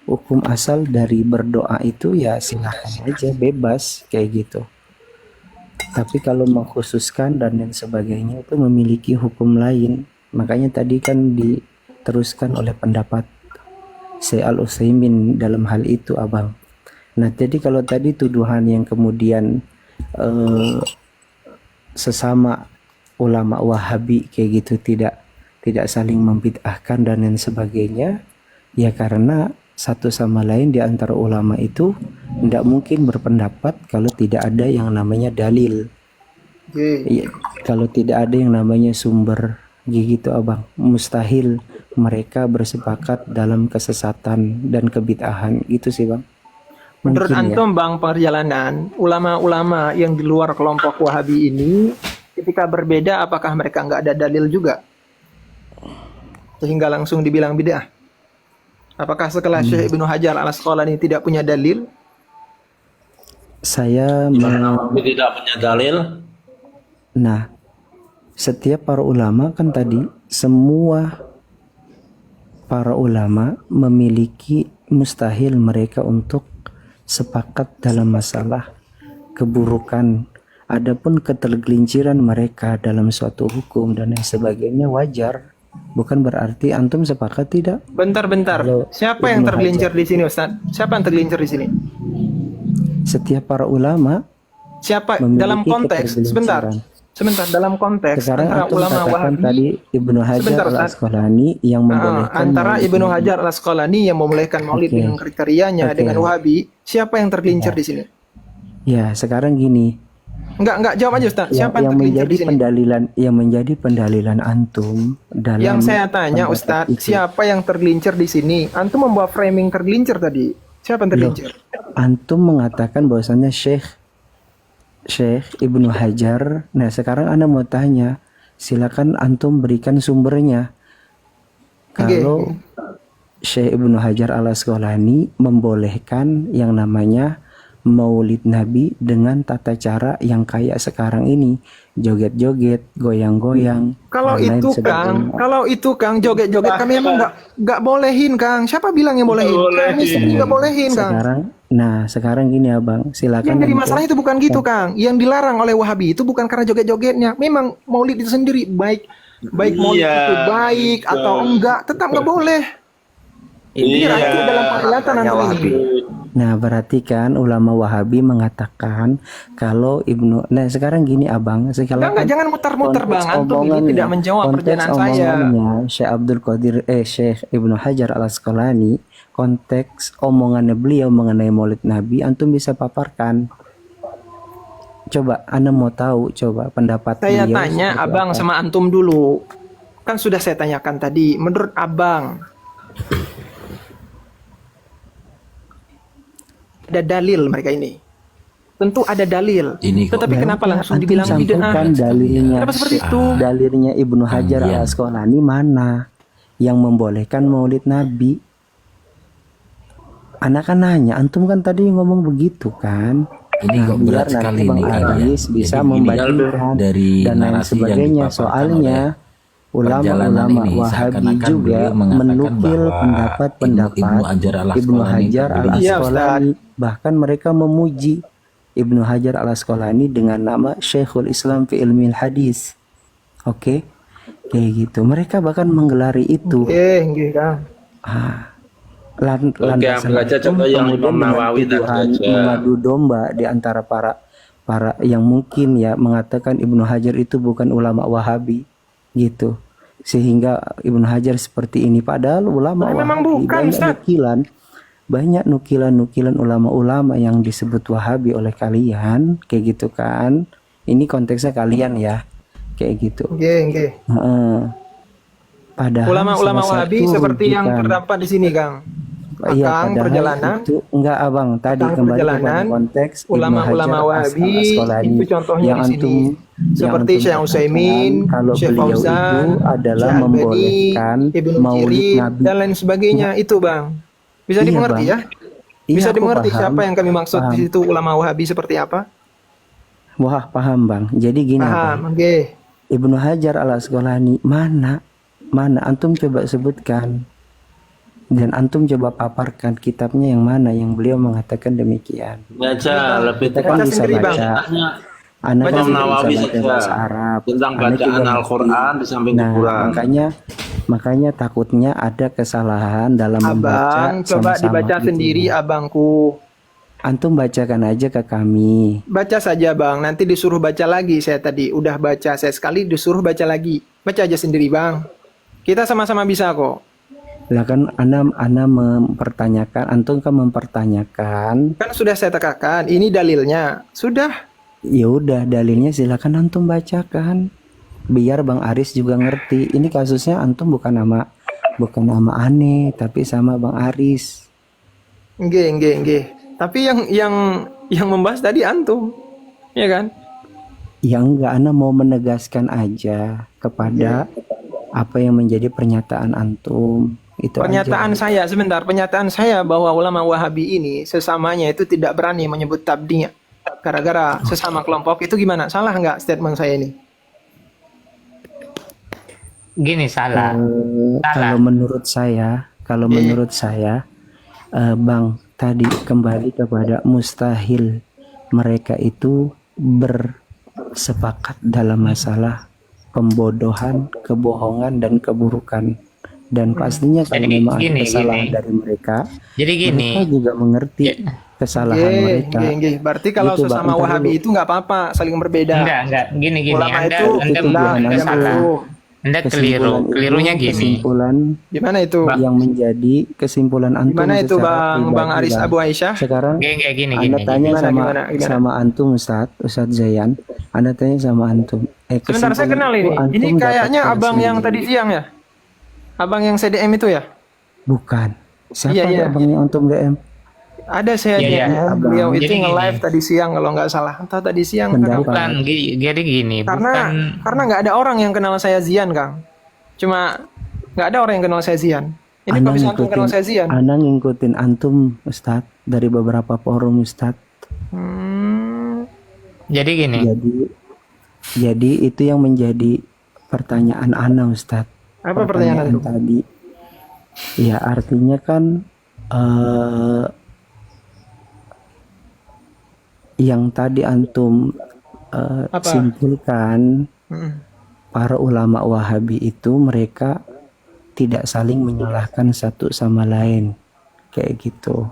hukum asal dari berdoa itu ya silahkan aja, bebas kayak gitu. Tapi kalau mengkhususkan dan lain sebagainya itu memiliki hukum lain. Makanya tadi kan diteruskan oleh pendapat Syekh Al-Utsaimin dalam hal itu, abang. Nah, jadi kalau tadi tuduhan yang kemudian sesama ulama Wahabi kayak gitu tidak saling membid'ahkan dan lain sebagainya, ya karena satu sama lain di antara ulama itu tidak mungkin berpendapat kalau tidak ada yang namanya dalil. Oke. Iya, kalau tidak ada yang namanya sumber, gitu abang, mustahil mereka bersepakat dalam kesesatan dan kebid'ahan, gitu sih bang. Menurut Mungkin ya. antum bang, perjalanan ulama-ulama yang di luar kelompok Wahabi ini ketika berbeda, apakah mereka nggak ada dalil juga sehingga langsung dibilang bid'ah? Apakah setelah Syekh Ibnu Hajar Al-Asqalani tidak punya dalil? Saya Tapi tidak punya dalil. Nah, setiap para ulama kan tadi, semua para ulama memiliki mustahil mereka untuk sepakat dalam masalah keburukan. Adapun ketergelinciran mereka dalam suatu hukum dan lain sebagainya wajar. Bukan berarti antum sepakat, tidak. Bentar-bentar. Kalau Siapa yang Ibnu tergelincir di sini, Ustaz? Siapa yang tergelincir di sini? Setiap para ulama Siapa memiliki dalam konteks? Sebentar. ketergelinciran. Dalam konteks Sekarang antara antum ulama katakan Wahabi. tadi Ibnu Hajar Sebentar, Ustaz. Al-Asqalani yang membolehkan Antara maulid Ibnu Nabi. Hajar Al-Asqalani yang memulihkan maulid Oke. dengan kriterianya Oke. dengan Wahabi, siapa yang tergelincir di sini? Ya, sekarang gini. Enggak, jawab aja Ustaz. Siapa yang yang tergelincir menjadi di sini? menjadi pendalilan antum dalam Yang saya tanya pendapat Ustaz, itu. siapa yang tergelincir di sini? Antum membawa framing tergelincir tadi. Siapa yang tergelincir? Antum mengatakan bahwasannya Syekh Ibnu Hajar. Nah, sekarang Anda mau tanya, silakan antum berikan sumbernya. Oke. Kalau Syekh Ibnu Hajar Al-Asqalani membolehkan yang namanya Maulid Nabi dengan tata cara yang kayak sekarang ini, joget-joget, goyang-goyang. Kalau dan lain itu sebagainya. Kang, joget-joget kami emang nggak bolehin Kang. Siapa bilang yang bolehin? Kami sendiri nggak bolehin Kang. Sekarang gini abang, silakan. Yang jadi antum- masalah itu bukan gitu Kang. Yang dilarang oleh Wahabi itu bukan karena joget-jogetnya. Memang Maulid itu sendiri baik Maulid itu baik atau enggak, tetap nggak boleh. Ini itu dalam perhelatan Makanya antum Wahabi. ini. Nah, berarti kan ulama Wahabi mengatakan kalau Nah, sekarang gini abang, Enggak, jangan muter-muter Bang. Antum ini tidak menjawab pertanyaan saya. Syekh Abdul Qadir Syekh Ibnu Hajar Al-Asqalani, konteks omongannya beliau mengenai Maulid Nabi antum bisa paparkan. Coba Anda mau tahu, coba pendapat Saya beliau tanya seperti Abang apa? sama Antum dulu. Kan sudah saya tanyakan tadi. Menurut Abang, ada dalil mereka ini? Tentu ada dalil. Ini kok. Tetapi kenapa langsung Antum dibilang bid'ah? sampaikan dalilnya. Kenapa seperti itu? Dalilnya Ibnu Hajar Iya. Al-Asqalani mana yang membolehkan Maulid Nabi? Anak kan nanya, antum kan tadi ngomong begitu kan? Ini kok biar berat nanti sekali Bang nih kayaknya. Aris bisa Jadi begini, membandingkan dari dan lain narasi yang sebagainya. dipaparkan Soalnya perjalanan ulama-ulama ini, Wahabi seakan-akan juga beliau mengatakan menukil bahwa pendapat-pendapat Ibnu Hajar Ibnu Al-Asqalani Hajar itu Iya, Al-Asqalani. Bahkan mereka memuji Ibnu Hajar Al-Asqalani dengan nama Syekhul Islam fi ilmil hadis. Oke, kayak gitu. Mereka bahkan menggelari itu. Nggih, Kang. Landasan ambil aja itu contoh yang kemudian Imam dengan Nawawi tadi tuduhan aja. mengadu domba di antara para yang mungkin ya mengatakan Ibnu Hajar itu bukan ulama Wahabi gitu. sehingga Ibnu Hajar seperti ini. Padahal ulama Nah, memang Wahabi bukan, Ustaz. banyak nukilan ulama-ulama yang disebut Wahabi oleh kalian, kayak gitu kan. Ini konteksnya kalian ya, kayak gitu. Nggih. Heeh. Padahal Ulama-ulama salah Wahabi satu seperti yang rujukan. terdapat di sini, Kang. Iya, Akang padahal perjalanan, itu enggak abang tadi Akang kembali kepada perjalanan, konteks Ibnu ulama-ulama Hajar Wahabi Al-Asqalani itu contohnya yang di sini. antum Seperti Syekh katakan Utsaimin, kalau Syekh beliau itu Fauzan, adalah Syekh Albani, membolehkan Ibnu maulid Jirin, Nabi. dan lain sebagainya itu, Bang. Bisa Iya, dimengerti Bang. ya? Iya, Bisa aku dimengerti paham, siapa yang kami maksud paham. di situ ulama Wahabi seperti apa? Wah, paham bang. Jadi gini abang, Paham, oke. Ibnu Hajar Al-Asqalani mana antum coba sebutkan dan antum coba paparkan kitabnya yang mana yang beliau mengatakan demikian. Baca lebih Kita kan Baca bisa sendiri, Bang. baca. tepatnya Anak Baca kan Imam juga Nawawi bisa baca saja bahasa Arab. tentang Anak juga bacaan ngerti. Al-Quran di samping Nah, Quran. makanya takutnya ada kesalahan dalam membaca Abang, coba sama-sama dibaca gitu. sendiri, abangku. Antum bacakan aja ke kami. Baca saja, Bang. Nanti disuruh baca lagi. Saya tadi udah baca saya sekali, disuruh baca lagi. Baca aja sendiri, Bang. Kita sama-sama bisa kok. Lah kan ana mempertanyakan, antum kan mempertanyakan. Kan sudah saya tekankan, ini dalilnya. Sudah. Ya udah dalilnya silakan antum bacakan. Biar Bang Aris juga ngerti. Ini kasusnya antum bukan nama aneh, tapi sama Bang Aris. Nggih. Tapi yang membahas tadi antum. Ya kan? Ya enggak, ana mau menegaskan aja kepada apa yang menjadi pernyataan antum. Itu Pernyataan aja. saya, sebentar. Pernyataan saya bahwa ulama Wahabi ini sesamanya itu tidak berani menyebut tabdi' gara-gara sesama kelompok itu gimana? Salah nggak statement saya ini? Gini salah. Kalau menurut saya, Bang tadi kembali kepada mustahil mereka itu bersepakat dalam masalah pembodohan, kebohongan dan keburukan. Dan pastinya kalau Jadi memang ada gini, kesalahan gini. dari mereka, Jadi gini, mereka juga mengerti kesalahan mereka. Nggih. Berarti kalau Gitu, Bang. sesama Ntar Wahabi dulu. itu nggak apa-apa, saling berbeda. enggak. Gini. Ulama Anda itu Anda itulah Anda yang salah. itu. Anda keliru. Kesimpulan itu, Kelirunya gini. kesimpulan Gimana itu? yang menjadi kesimpulan antum Gimana itu, secara Bang pribadi, Aris Bang. Abu Aisyah? Sekarang Gini. Anda tanya Gimana? sama antum Ustadz Zayan. Anda tanya sama antum. Sebentar, saya kesimpulan kenal itu ini. antum Ini kayaknya dapatkan abang yang sendiri. tadi siang ya? Abang yang CDM itu ya? Bukan. Siapa Iya. abang yang antum DM? Ada saya Iya, DM. Abang. Beliau itu Jadi gini. nge-live tadi siang kalau nggak salah. Entah tadi siang. Pendapat. atau Bukan, jadi gini. karena nggak ada orang yang kenal saya Zian, Kang. Cuma nggak ada orang yang kenal saya Zian. Ini kok bisa antum kenal saya Zian? Ana ngikutin antum Ustadz dari beberapa forum Ustadz. Jadi gini. Jadi itu yang menjadi pertanyaan Ana Ustadz. Apa pertanyaan antum? tadi? Ya artinya kan yang tadi antum Apa? simpulkan Mm. para ulama Wahabi itu mereka tidak saling menyalahkan satu sama lain kayak gitu,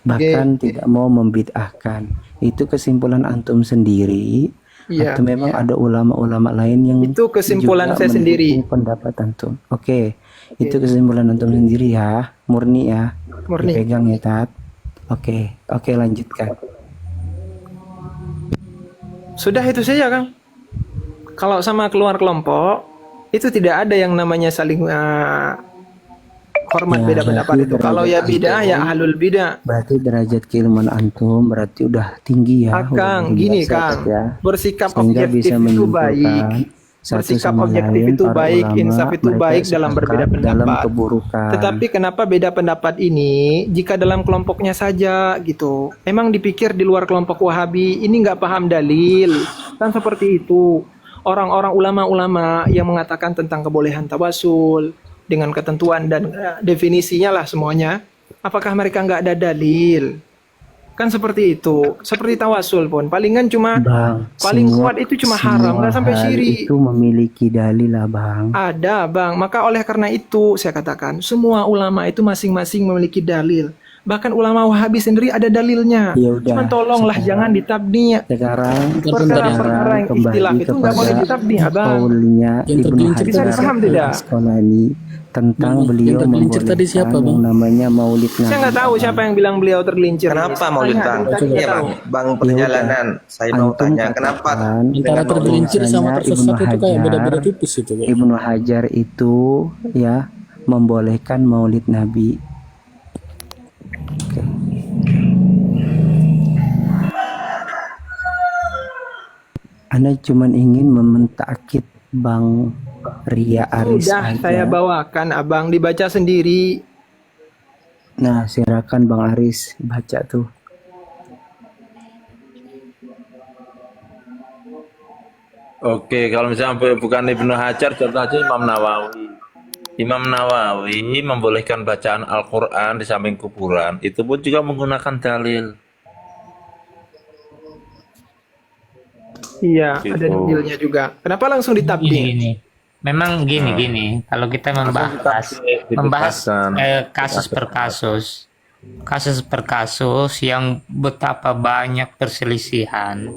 bahkan tidak mau membid'ahkan. Itu kesimpulan antum sendiri Iya. atau memang ada ulama-ulama lain yang Itu kesimpulan juga saya sendiri. mendukung pendapat antum? Oke, itu kesimpulan antum sendiri ya, murni ya, Murni. dipegang ya Tat. Oke, lanjutkan. Sudah itu saja, Kang. Kalau sama keluar kelompok itu tidak ada yang namanya saling hormat Ya, beda pendapat berarti itu. Kalau ya derajat bidah ya ahlul bidah. Berarti derajat keilmuan antum berarti udah tinggi ya. Kang, udah gini biasa, Kang, ya. bersikap Sehingga objektif bisa itu menyimpulkan baik. satu Bersikap sama objektif lain itu para baik, ulama, insaf itu mereka baik dalam sepakat berbeda dalam pendapat. keburukan. Tetapi kenapa beda pendapat ini jika dalam kelompoknya saja gitu? Emang dipikir di luar kelompok Wahabi ini nggak paham dalil? Kan seperti itu. Orang-orang ulama-ulama yang mengatakan tentang kebolehan tawasul dengan ketentuan dan definisinya lah semuanya. Apakah mereka nggak ada dalil? Kan seperti itu. Seperti tawasul pun. Palingan cuma Bang, paling kuat itu cuma haram, nggak sampai hal syirik. itu memiliki dalil lah bang. Ada, Bang. Maka oleh karena itu saya katakan semua ulama itu masing-masing memiliki dalil. Bahkan ulama Wahabi sendiri ada dalilnya. Ya udah, Cuman tolonglah sekarang- jangan ditabdi. Sekarang Perkara-perkara yang istilah kembali itu nggak boleh kepada ditabdi, Abang. kaulnya Yang Ibnu tergelincir Bisa Hajar dipaham tidak? Al-Asqalani tentang Yang beliau tergelincir tadi siapa, membolehkan Bang? yang namanya maulid Saya nggak tahu siapa yang bilang beliau tergelincir. Kenapa Saya Maulid tanya, Bang? dari tadi Iya nggak Bang, tahu. Bang perjalanan. Saya mau Antum tanya kenapa katakan Antara dengan tergelincir sama bahwasanya tersesat Ibnu itu kayak Hajar- beda-beda tipis itu kayak. Ibnu Hajar itu ya membolehkan maulid Nabi. Oke. Anda cuman ingin mementakkid Bang Ria Aris Sudah aja. saya bawakan, Abang dibaca sendiri. Nah, silakan Bang Aris baca tuh. Oke, kalau misalnya bukan Ibnu Hajar, contoh aja Imam Nawawi. Imam Nawawi membolehkan bacaan Al-Quran di samping kuburan. Itu pun juga menggunakan dalil. Iya, Gitu. ada dalilnya juga. Kenapa langsung ditabdi? Gini. Memang gini. Kalau kita membahas dibebaskan. kasus per kasus yang betapa banyak perselisihan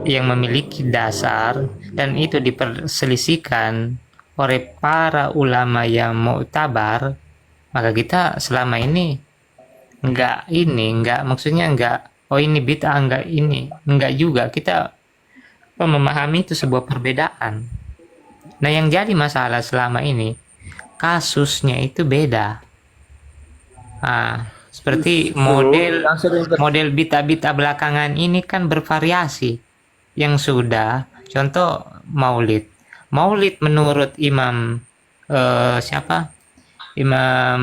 yang memiliki dasar dan itu diperselisihkan oleh para ulama yang muktabar, maka kita selama ini maksudnya oh ini bid'ah, enggak juga, kita memahami itu sebuah perbedaan. Nah, yang jadi masalah selama ini kasusnya itu beda. Seperti model bid'ah belakangan ini kan bervariasi. Yang sudah contoh Maulid menurut Imam Imam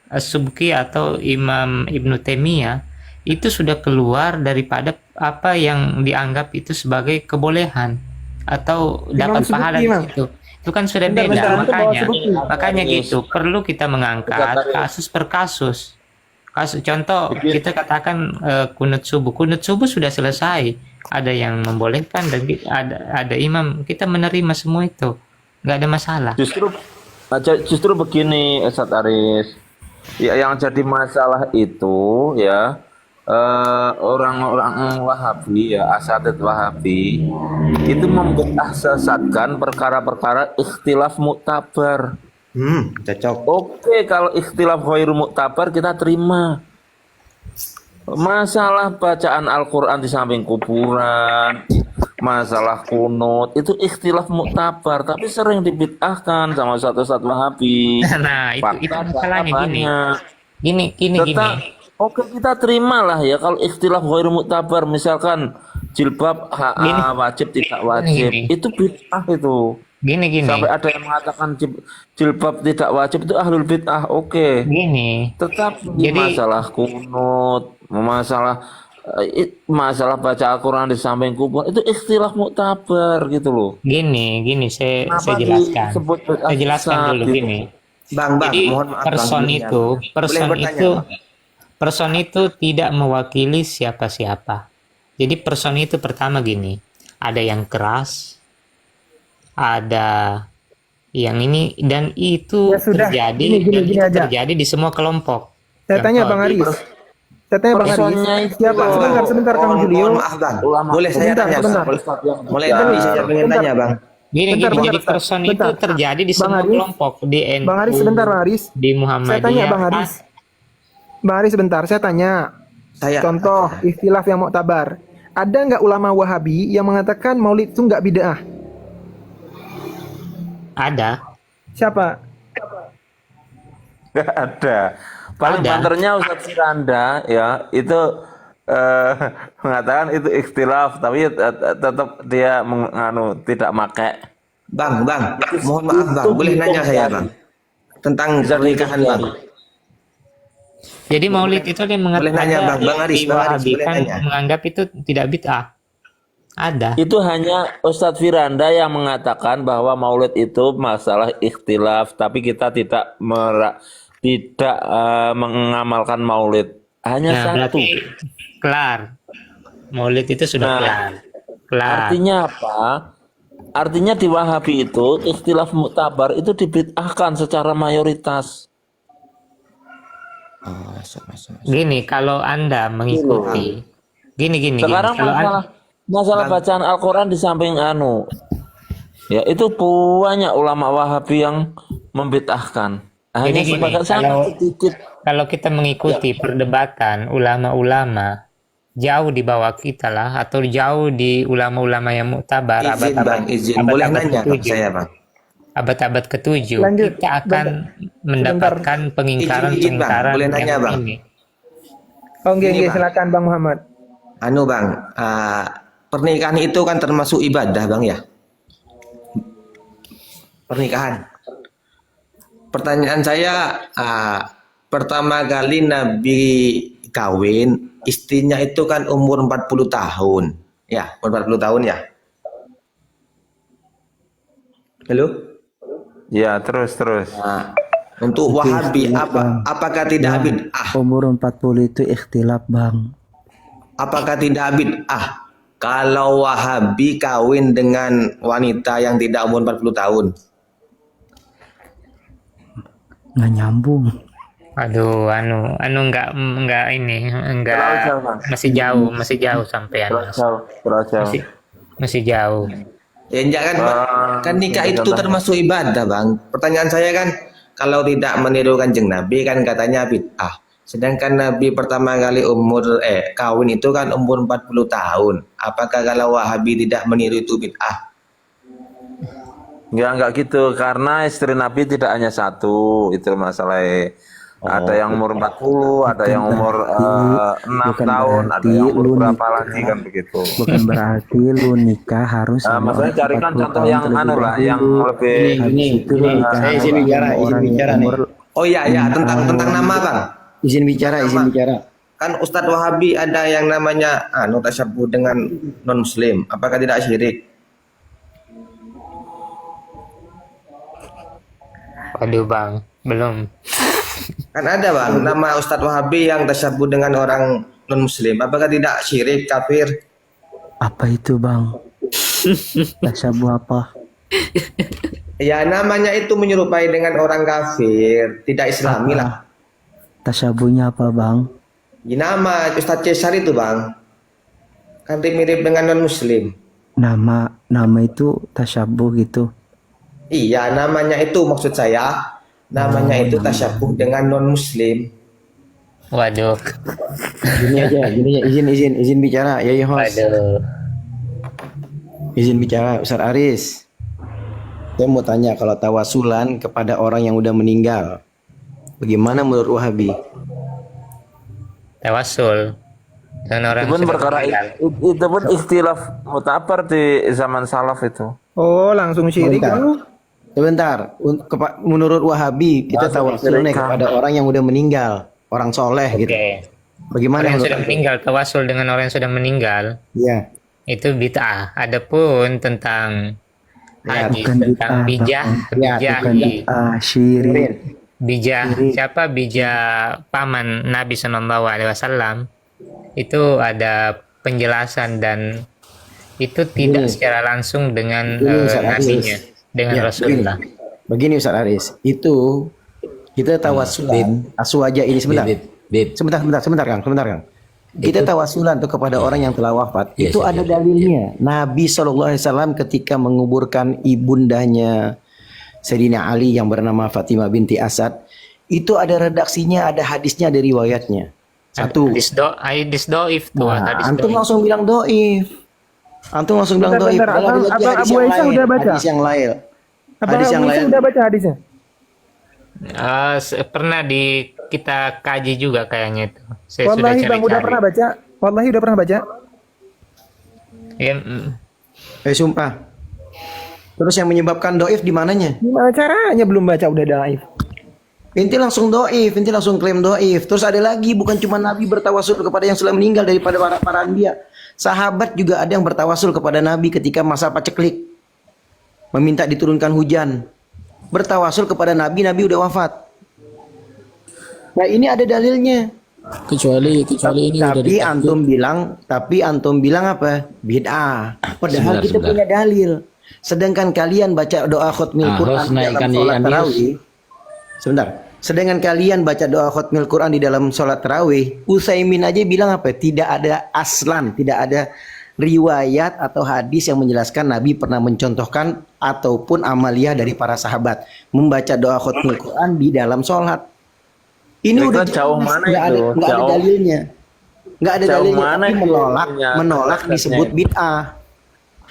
As-Subki atau Imam Ibnu Taimiyah itu sudah keluar daripada apa yang dianggap itu sebagai kebolehan atau Imam dapat Subki, pahala di Imam. situ. Itu kan sudah Bentar, beda. bentar, antum bawa Subki. Makanya gitu, perlu kita mengangkat kasus per kasus. Contoh kita katakan kunut subuh sudah selesai, ada yang membolehkan dan ada imam, kita menerima semua itu, nggak ada masalah. Justru begini, Ustaz Aris. Ya, yang jadi masalah itu ya orang-orang Wahabi ya, asatid Wahabi itu membid'ah-sesatkan perkara-perkara ikhtilaf muktabar. Cocok. Oke, kalau ikhtilaf ghairu muktabar kita terima. Masalah bacaan Al-Quran di samping kuburan, masalah kunut, itu ikhtilaf muktabar, tapi sering dibid'ahkan sama satu Wahabi. Nah, itu Fakta masalahnya banyak. gini. Oke, kita terimalah ya kalau ikhtilaf ghairu muktabar, misalkan jilbab wajib tidak wajib, Gini. itu bid'ah itu. Gini. Sampai ada yang mengatakan jilbab tidak wajib, itu ahlul bid'ah. Oke. Gini. Tetapi Jadi- masalah kunut, masalah baca Al-Quran di samping kubur itu ikhtilaf muktabar gitu loh. Gini, saya Kenapa jelaskan. disebut bid'ah Saya jelaskan sesat dulu gitu? gini. Bang, Jadi mohon maaf Bang. person itu tidak mewakili siapa-siapa. Jadi person itu pertama gini, ada yang keras, ada yang ini, dan itu Ya sudah, terjadi gini aja. terjadi di semua kelompok. Saya tanya Bang Aris. Personnya itu Siapa? Sebentar Kang Julio. Mohon maaf Bang. Boleh saya tanya? Sebentar. Mulai tadi saya pengen tanya Bang. Gini, Bentar, jadi Ustaz. person itu Bentar. terjadi di Bang semua Aris. kelompok, di NU, Bang Aris sebentar Bang Aris. di Muhammadiyah. Saya tanya Bang Aris. Bang Aris sebentar, saya tanya. Saya Contoh ikhtilaf yang muktabar. Ada nggak ulama Wahabi yang mengatakan Maulid itu nggak bid'ah? Ada. Siapa? Nggak ada. Paling Ada. banternya Ustaz Firanda ya itu mengatakan itu ikhtilaf, tapi tetap dia tidak make. Bang, mohon maaf Bang, boleh nanya saya Bang tentang pernikahan Bang. Jadi Maulid itu dia Boleh nanya, Bang. Bang Aris, di Bang Aris, Wahabi boleh kan nanya. menganggap itu tidak bid'ah. Ada. Itu hanya Ustadz Firanda yang mengatakan bahwa maulid itu masalah ikhtilaf, tapi kita tidak mengamalkan maulid. Hanya Nah, satu. berarti kelar. Maulid itu sudah Nah, kelar. Artinya apa? Artinya di Wahabi itu ikhtilaf muktabar itu dibid'ahkan secara mayoritas. Oh, masuk. Gini, kalau Anda mengikuti, gini. Sekarang Kalau masalah bacaan Al-Quran di samping ya itu banyak ulama Wahabi yang membid'ahkan. Hanya Gini, sebagian sangat sedikit. kalau kita mengikuti perdebatan ulama-ulama jauh di bawah kita lah, atau jauh di ulama-ulama yang muktabar Izin bang, izin. Boleh nanya ke saya bang? abad-abad ke-7, Lanjut, kita akan mendapatkan pengingkaran Izin, Bang. Boleh nanya, yang Bang? ini. Oh, nggih, Ini, nggih, Bang. silakan Bang Muhammad. Anu bang, pernikahan itu kan termasuk ibadah bang ya? Pernikahan. Pertanyaan saya, pertama kali Nabi kawin, istrinya itu kan umur 40 tahun. Ya, umur 40 tahun ya. Halo? Ya, terus. Nah, untuk Wahabi, apakah tidak bid'ah? Umur 40 itu ikhtilaf bang. Apakah tidak bid'ah kalau Wahabi kawin dengan wanita yang tidak umur 40 tahun? Nggak nyambung. Aduh, enggak ini, enggak, Terlalu jauh, Bang. masih jauh sampean. Terlalu jauh. Masih jauh. Ya enggak kan, kan nikah itu termasuk ibadah bang. Pertanyaan saya kan, kalau tidak meniru kanjeng Nabi kan katanya bid'ah. Sedangkan Nabi pertama kali kawin itu kan umur 40 tahun. Apakah kalau Wahabi tidak meniru itu bid'ah? Enggak gitu, karena istri Nabi tidak hanya satu, itu masalahnya. Ada yang umur 40, ada yang umur 6 bukan tahun, ada berarti yang umur lu berapa nikah. lagi kan begitu. Bukan berarti lu nikah harus sama Maksudnya orang carikan 40 contoh tahun yang terlebih lah, yang dahulu. lebih Habis itu lu nikah saya izin sama bicara, izin orang yang bicara nih. umur Oh iya ya, tentang nama bang. Izin bicara. Kan Ustadz Wahabi ada yang namanya tasyabuh dengan non Muslim. Apakah tidak syirik? Waduh bang, belum. Kan ada bang, nama Ustadz Wahabi yang tasyabuh dengan orang non Muslim. Apakah tidak syirik, kafir? apa itu bang? Tasyabuh apa? Ya namanya itu menyerupai dengan orang kafir, tidak Islami lah. Tasyabuhnya apa bang? Ya, nama Ustadz Cesar itu bang, kan mirip dengan non Muslim. Nama itu tasyabuh gitu. Iya namanya itu maksud saya, namanya itu tasyabuh dengan non Muslim. Waduh, Gini aja, izin bicara. Ya host. waduh. Izin bicara, Ustaz Aris. Saya mau tanya, kalau tawasulan kepada orang yang udah meninggal, bagaimana menurut Wahabi? Tawasul dengan orang itu pun yang sudah perkara meninggal. itu pun ikhtilaf mutabar di zaman salaf itu. Oh, langsung syirik. Sebentar, menurut Wahabi kita tawasulnya kepada orang yang udah meninggal, orang soleh gitu. Oke. Bagaimana Orang yang menurut sudah meninggal, tawasul dengan orang yang sudah meninggal Iya. itu bid'ah. Adapun tentang hadis bukan tentang bid'ah, bijah, Bukan syirik. siapa bijah paman Nabi Shallallahu Alaihi Wasallam itu ada penjelasan, dan itu tidak secara langsung dengan Ustaz Aris. nabinya, dengan Rasulullah. Begini Ustaz Aris, itu kita tawasulan aswaja ini sebentar. Sebentar Kang. Kita tawasulan tuh kepada orang yang telah wafat. Itu ada dalilnya. Nabi SAW ketika menguburkan ibundanya Sayyidina Ali yang bernama Fatimah binti Asad, itu ada redaksinya, ada hadisnya, ada riwayatnya. Satu. Hadis doif tuh. Nah, hadis antum doif. langsung bilang doif. Bentar, Padahal ada lagi Abang hadis Abu yang Aisyah lain. udah baca? Hadis yang lain. Abang Hadis yang Abu Aisyah lain. udah baca hadisnya? Pernah kita kaji juga kayaknya itu. Saya sudah Wallahi Bang, cari-cari. udah pernah baca? Wallahi udah pernah baca? Ya, Sumpah. Terus yang menyebabkan doif di mananya? Gimana caranya belum baca udah daif? Inti langsung doif, inti langsung klaim doif. Terus ada lagi, bukan cuma Nabi bertawasul kepada yang sudah meninggal daripada para anbiya. Sahabat juga ada yang bertawasul kepada Nabi ketika masa paceklik, meminta diturunkan hujan. Bertawasul kepada Nabi, Nabi udah wafat. Nah ini ada dalilnya. Kecuali ini udah Tapi antum bilang apa? Bid'ah. Padahal Sebentar, kita sebentar. punya dalil. Sedangkan kalian baca doa khutmil Quran Harus naikkan dalam sholat Ian tarawih. Sedangkan kalian baca doa khatmil Quran di dalam sholat tarawih, Utsaimin aja bilang apa? Tidak ada aslan, tidak ada riwayat atau hadis yang menjelaskan Nabi pernah mencontohkan ataupun amaliyah dari para sahabat membaca doa khatmil Quran di dalam sholat. Ini Kira-kira udah jauh jelas, mana nggak ada, itu? nggak ada Jauh- dalilnya, nggak ada jauh dalilnya. mana Tapi itu menolak riwayatnya? disebut bid'ah.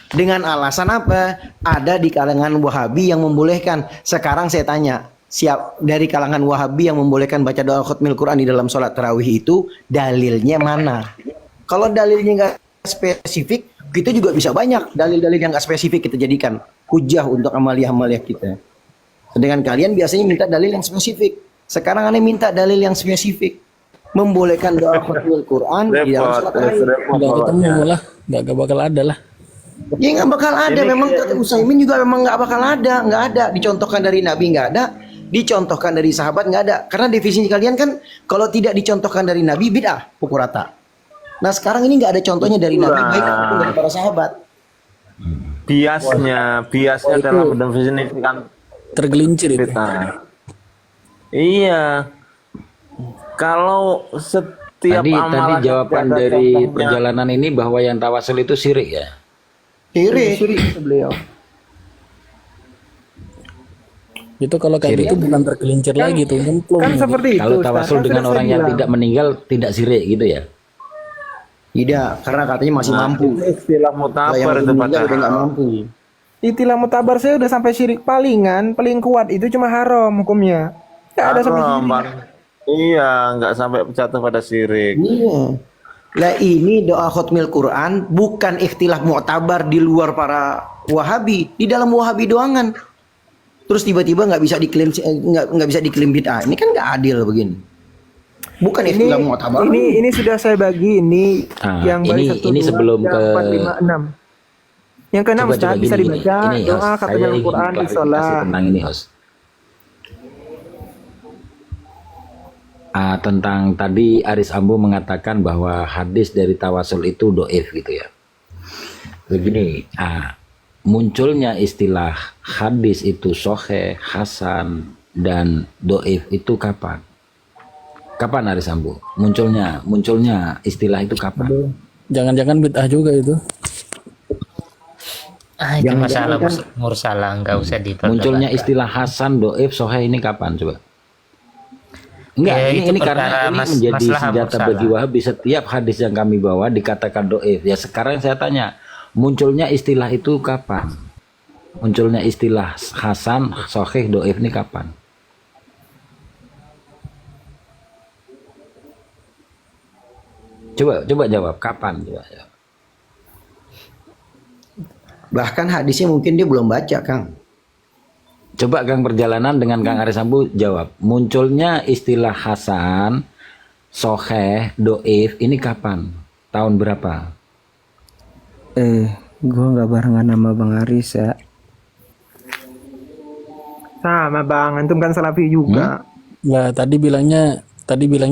Dengan alasan apa? Ada di kalangan Wahabi yang membolehkan. Sekarang saya tanya, siap dari kalangan Wahabi yang membolehkan baca doa khatmil Quran di dalam sholat tarawih itu dalilnya mana? Kalau dalilnya nggak spesifik, kita juga bisa banyak dalil-dalil yang nggak spesifik kita jadikan hujah untuk amaliyah-amaliyah kita. Sedangkan kalian biasanya minta dalil yang spesifik. Sekarang aneh minta dalil yang spesifik. Membolehkan doa khatmil Quran di dalam sholat tarawih. Nggak ketemu lah, nggak bakal ada lah. Ya nggak bakal ada. Memang kata Utsaimin juga memang nggak bakal ada. Nggak ada. Dicontohkan dari Nabi nggak ada. Dicontohkan dari sahabat nggak ada. Karena definisi kalian kan kalau tidak dicontohkan dari Nabi bid'ah pukul rata. Nah sekarang ini nggak ada contohnya dari Nabi baik maupun dari para sahabat. Biasnya dalam mendefinisikan Tergelincir itu. bid'ah. Iya. Kalau setiap Tadi amalan yang jawaban ada dari contohnya- perjalanan ini bahwa yang tawasul itu syirik ya. Syirik. beliau. Itu kalau kayak Sirik. gitu bukan tergelincir lagi tuh, nyemplung. Kan gitu. seperti itu. Kalau Ustaz. tawasul Kan dengan sudah orang saya yang bilang. tidak meninggal tidak syirik gitu ya. Tidak, karena katanya masih mampu. Itu istilah Kalau yang mutabar masih itu meninggal udah nggak padahal. mampu. Istilah mutabar saya udah sampai syirik palingan, paling kuat itu cuma haram hukumnya. Nggak ada sampai Haram, syirik. Bang. Iya, nggak sampai jatuh pada syirik. Iya. Lah ini doa khatmil Quran bukan ikhtilaf mu'tabar di luar para Wahabi, di dalam Wahabi doangan. Terus tiba-tiba nggak bisa diklaim nggak bisa diklaim bid'ah. Ini kan nggak adil begini. Bukan Ini ikhtilaf mu'tabar. ini sudah saya bagi ini yang bagi ini sebelum ke 4, 5, 6. Yang keenam Coba Ustaz bisa gini, dibaca ini, doa host, saya khatmil ingin Quran di klarifikasi sholat. tentang ini host. Tentang tadi Aris Ambo mengatakan bahwa hadis dari tawasul itu doif gitu ya. Begini, munculnya istilah hadis itu soheh, hasan, dan doif itu kapan? Kapan Aris Ambo? Munculnya istilah itu kapan? Jangan-jangan bid'ah juga itu. Itu masalah mursalah, nggak usah diperdebatkan. Munculnya istilah hasan, doif, soheh ini kapan coba? Enggak, Ya, itu ini karena perkara ini menjadi masalah senjata mursalah. bagi Wahabi. Setiap hadis yang kami bawa dikatakan doif. Ya sekarang saya tanya, munculnya istilah itu kapan? Munculnya istilah hasan, sohih, doif ini kapan? Coba jawab kapan? Coba. Bahkan hadisnya mungkin dia belum baca, Kang. Coba Kang Perjalanan dengan Kang Aris Sambu jawab. Munculnya istilah hasan, soheh, doif ini kapan? Tahun berapa? Gua nggak barengan sama Bang Aris ya. Sama Bang, antum kan salafi juga. Lah tadi bilangnya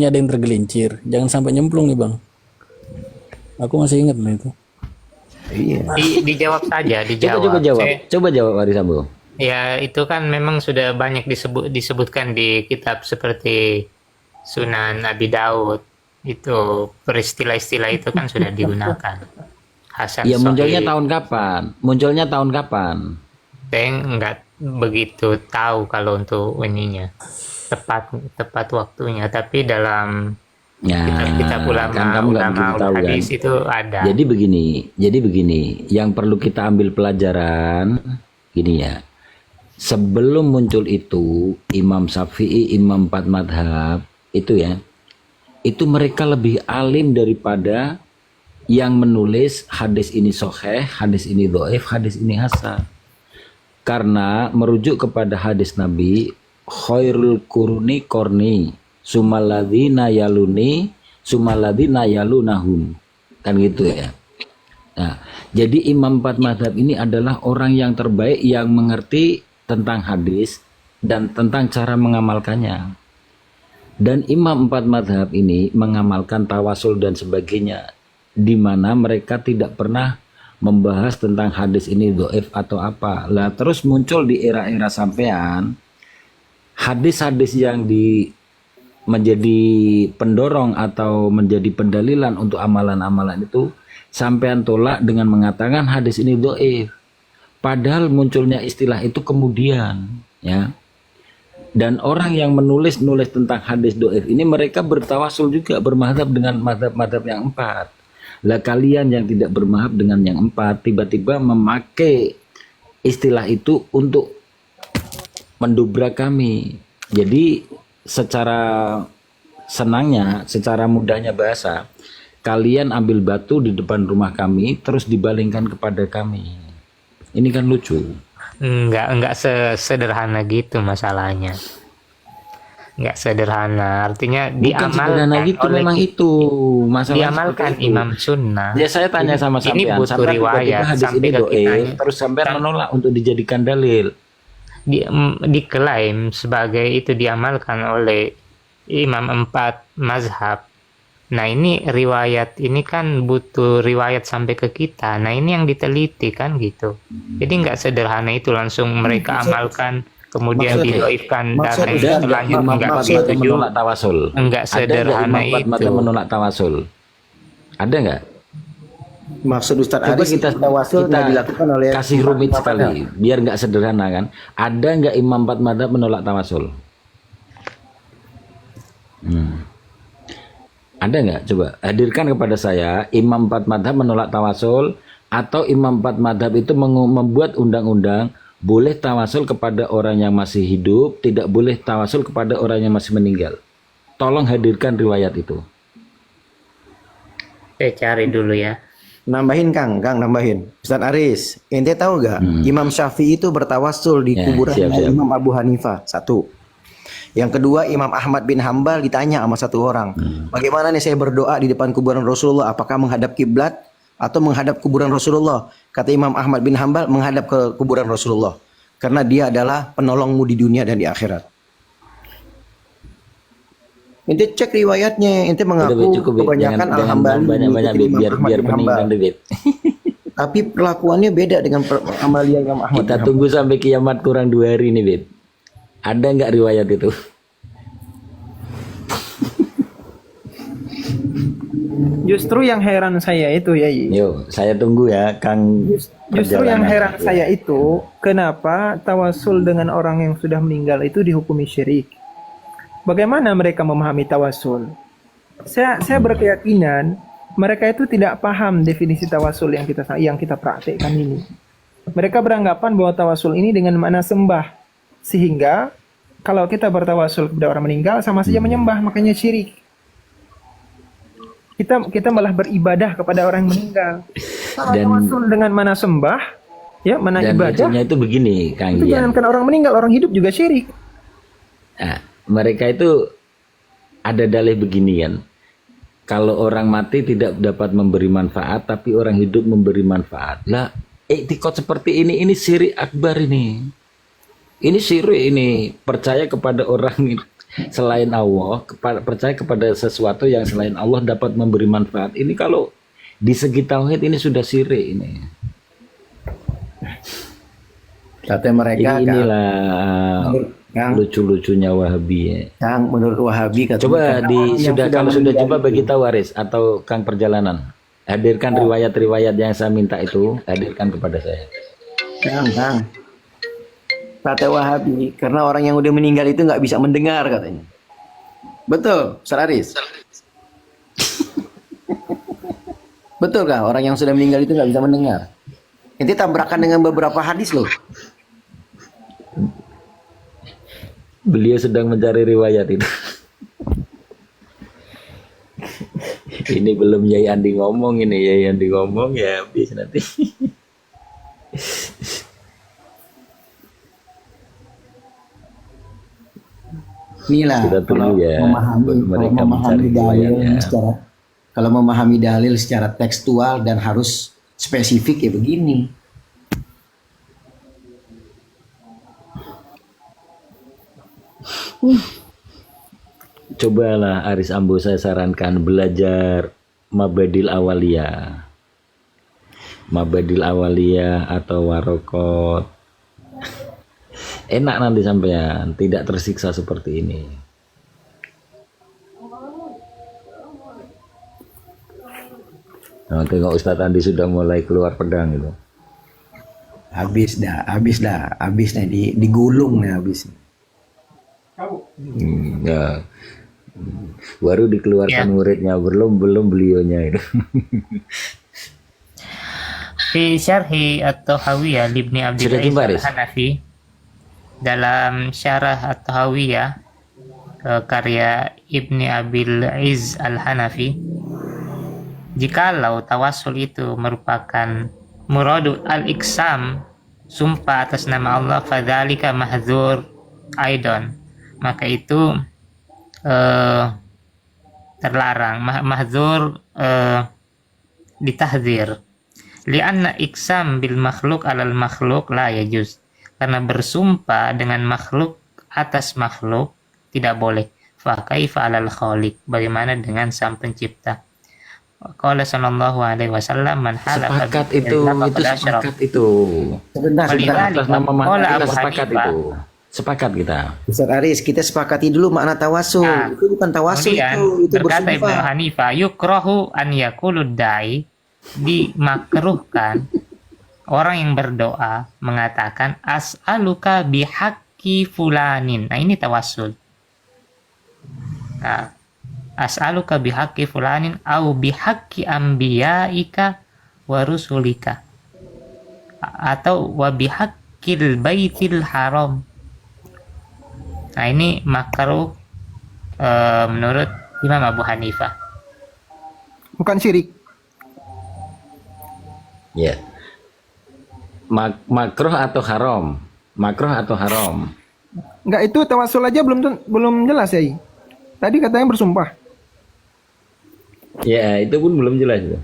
ada yang tergelincir. Jangan sampai nyemplung nih bang. Aku masih ingat lah itu. Iya. Dijawab saja, dijawab. Coba jawab. Saya- Coba jawab Aris Sambu. Ya itu kan memang sudah banyak disebutkan di kitab seperti Sunan Abi Daud. Itu peristilah-istilah itu kan sudah digunakan. Hasan Ya munculnya Sahih. tahun kapan? Munculnya tahun kapan? Saya nggak begitu tahu kalau untuk ininya tepat waktunya, tapi dalam Ya, kitab ulama kan kamu nggak begitu tahu kan? hadis itu ada. Jadi begini, yang perlu kita ambil pelajaran gini ya. Sebelum muncul itu Imam Syafi'i, Imam 4 madhab itu ya, itu mereka lebih alim daripada yang menulis hadis ini soheh, hadis ini doif, hadis ini hasan. Karena merujuk kepada hadis Nabi, khairul kurni korni, sumaladina yaluni, sumaladina yalunahum. Kan gitu ya. Nah, jadi Imam 4 madhab ini adalah orang yang terbaik yang mengerti tentang hadis dan tentang cara mengamalkannya. Dan Imam 4 madhab ini mengamalkan tawasul dan sebagainya, di mana mereka tidak pernah membahas tentang hadis ini doif atau apa. Lah terus muncul di era-era sampean hadis-hadis yang menjadi pendorong atau menjadi pendalilan untuk amalan-amalan itu sampean tolak dengan mengatakan hadis ini dhaif. Padahal munculnya istilah itu kemudian, ya. Dan orang yang menulis tentang hadis dhaif ini mereka bertawasul juga, bermadzhab dengan mazhab-mazhab yang 4. Lah kalian yang tidak bermadzhab dengan yang 4 tiba-tiba memakai istilah itu untuk mendobrak kami. Jadi secara senangnya, secara mudahnya bahasa, kalian ambil batu di depan rumah kami terus dibalingkan kepada kami. Ini kan lucu. Enggak sederhana gitu masalahnya. Enggak sederhana. Artinya Bukan sederhana diamalkan gitu, oleh memang itu masalah diamalkan imam sunnah. Ya saya tanya sama Ini sampean, butuh sampean riwayat tiba-tiba hadis sampai ini ke dhaif, kitanya. terus sampean menolak untuk dijadikan dalil. Diklaim sebagai itu diamalkan oleh imam 4 mazhab. Nah ini riwayat ini kan butuh riwayat sampai ke kita. Nah ini yang diteliti kan gitu. Jadi nggak sederhana itu langsung mereka amalkan kemudian maksudnya- didoifkan dan maksudnya itu Ada lanjut Imam nggak Ahmad setuju. menolak tawasul? Enggak Ada nggak sederhana Imam Ahmad itu. menolak tawasul? Ada nggak? Maksud Ustaz Coba Aris tawasul nggak dilakukan oleh kasih rumit Imam sekali, biar nggak sederhana kan. Ada nggak Imam 4 madhab menolak tawasul? Ada nggak? Coba hadirkan kepada saya Imam 4 madhab menolak tawasul atau Imam 4 madhab itu membuat undang-undang boleh tawasul kepada orang yang masih hidup, tidak boleh tawasul kepada orang yang masih meninggal. Tolong hadirkan riwayat itu. Saya cari dulu ya. Nambahin Kang nambahin. Ustaz Aris, ente tahu gak Imam Syafi'i itu bertawasul di Ya, kuburan siap. Imam Abu Hanifah. Satu. Yang kedua, Imam Ahmad bin Hambal ditanya sama satu orang, bagaimana nih saya berdoa di depan kuburan Rasulullah, apakah menghadap kiblat atau menghadap kuburan Rasulullah? Kata Imam Ahmad bin Hambal, menghadap ke kuburan Rasulullah, karena dia adalah penolongmu di dunia dan di akhirat. Ente cek riwayatnya, ente Udah, mengaku Bet, cukup, Bet. kebanyakan Jangan Al-Hambali banyak-banyak, Bet. mengikuti Imam biar Ahmad biar bin pening Hambal. kan, Bet. Tapi perlakuannya beda dengan amalia Imam Ahmad Kita bin tunggu sampai kiamat kurang 2 hari nih, Bet. Ada nggak riwayat itu? Justru yang heran saya itu ya, Yo, saya tunggu ya, Kang. justru yang perjalanan. heran saya itu kenapa tawasul dengan orang yang sudah meninggal itu dihukumi syirik. Bagaimana mereka memahami tawasul? Saya berkeyakinan mereka itu tidak paham definisi tawasul yang kita praktekkan ini. Mereka beranggapan bahwa tawasul ini dengan makna sembah, sehingga kalau kita bertawasul kepada orang meninggal sama saja menyembah, makanya syirik. Kita malah beribadah kepada orang yang meninggal. Kalau Dan- tawasul dengan mana sembah, ya mana Dan ibadah, lucunya itu begini, Kang itu Gian. jangankan orang meninggal, orang hidup juga syirik. Nah, mereka itu ada dalih begini kan. Kalau orang mati tidak dapat memberi manfaat, tapi orang hidup memberi manfaat. Lah, iktikad seperti ini syirik akbar ini. Ini syirik ini, percaya kepada orang selain Allah, percaya kepada sesuatu yang selain Allah dapat memberi manfaat. Ini kalau di segi tauhid ini sudah syirik ini. Kata mereka, Inilah Kang, lucu-lucunya Wahabi ya. Kang, menurut Wahabi kata Coba yang kalau sudah meninggal coba itu. bagi Waris atau Kang Perjalanan. Hadirkan riwayat-riwayat yang saya minta itu, hadirkan kepada saya. Kang. Kata Wahabi, karena orang yang udah meninggal itu nggak bisa mendengar katanya. Betul, Ustaz Aris? Betul kah? Orang yang sudah meninggal itu nggak bisa mendengar. Nanti tabrakan dengan beberapa hadis loh. Beliau sedang mencari riwayat itu. Ini belum Yai Andi ngomong ini, Yai Andi ngomong ya habis nanti. Inilah Kita tunggu ya, mereka mencari riwayatnya. kalau memahami dalil secara tekstual dan harus spesifik ya begini. Cobalah Aris Ambo saya sarankan belajar Mabadil Awaliyah. Mabadil Awaliyah atau Warokot. enak nanti sampean, tidak tersiksa seperti ini. Nah, tengok Ustadz Andi sudah mulai keluar pedang itu. Habis dah digulung nih habis. Ya. Baru dikeluarkan Ya. muridnya, belum beliaunya itu. Fi syarhi at-Tahawiyah Ibni Abdul Sudah Aziz jumpa, Riz? Al-Hanafi, dalam syarah at-Tahawiyah karya Ibni Abil Iz Al-Hanafi, jikalau tawassul itu merupakan muradu al-iksam, sumpah atas nama Allah, fadzalika mahdzur aidon, maka itu terlarang, mahdzur, ditahdzir. Lianna iksam bil makhluk alal makhluk la yajuz, karena bersumpah dengan makhluk atas makhluk tidak boleh. Fa kaifa alal khaliq, bagaimana dengan sang pencipta? Qala sallallahu alaihi wasallam, man halafa Sepakat bi itu, ghairillah faqad itu asyraf. sepakat itu. Sebentar. Atas nama Qala mana kita Abu sepakat Hanifah. itu. Sepakat kita. Ustaz Aris, kita sepakati dulu makna tawasul. Nah, Itu bukan tawasul Kemudian itu berkata Ibnu bersumpah. Hanifah, yukrahu an yaqulud da'i, dimakruhkan orang yang berdoa mengatakan as'aluka bihaqqi fulanin. Nah, ini tawassul. Nah, as'aluka bihaqqi fulanin au bihaqqi anbiyaika wa rusulika, atau wa bihaqqil baitil haram. Nah, ini makruh menurut Imam Abu Hanifah. Bukan syirik. Ya. Makruh atau haram? Makruh atau haram? Enggak, itu tawasul aja belum jelas ya. Tadi katanya bersumpah. Ya, itu pun belum jelas.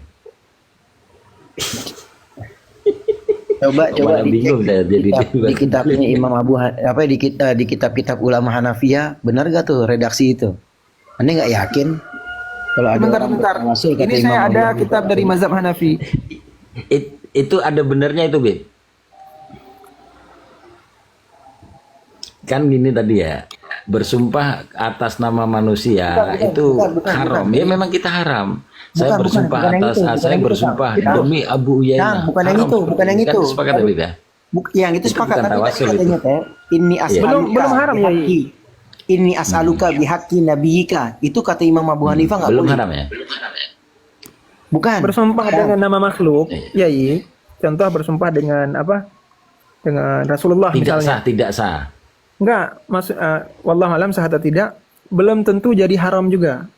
Coba Malah dicek bingung saya jadi di kitabnya Imam Abu di kitab-kitab ulama Hanafiyah, benar gak tuh redaksi itu? Anda nggak yakin? Kalau ada orang Bentar. bertawasul kata Ini Imam saya Abu ada Hanifah. kitab dari mazhab Hanafi. Itu ada benernya itu, Bib. Kan gini tadi ya, bersumpah atas nama manusia itu haram. Ya memang kita haram. Saya bersumpah bukan yang atas itu, bukan saya yang itu, bersumpah Kang. demi Abu Uyainah. Kang, bukan yang Haram itu, seperti bukan yang ini. Kan itu. sepakat ya, Bib ya? Yang itu Itu sepakat, bukan tapi tadi tawasul katanya teh ini as'aluka Belum haram ya, bihaqi. Ini as'aluka bihaqqi nabiyika. Itu kata Imam Abu Hanifah nggak Belum boleh. haram ya? Bukan. Bersumpah dengan nama makhluk, Iya. ya. Contoh bersumpah dengan apa? Dengan Rasulullah Tidak misalnya. sah, tidak sah. Enggak, maksud wallahu alam sah atau tidak, belum tentu jadi haram juga.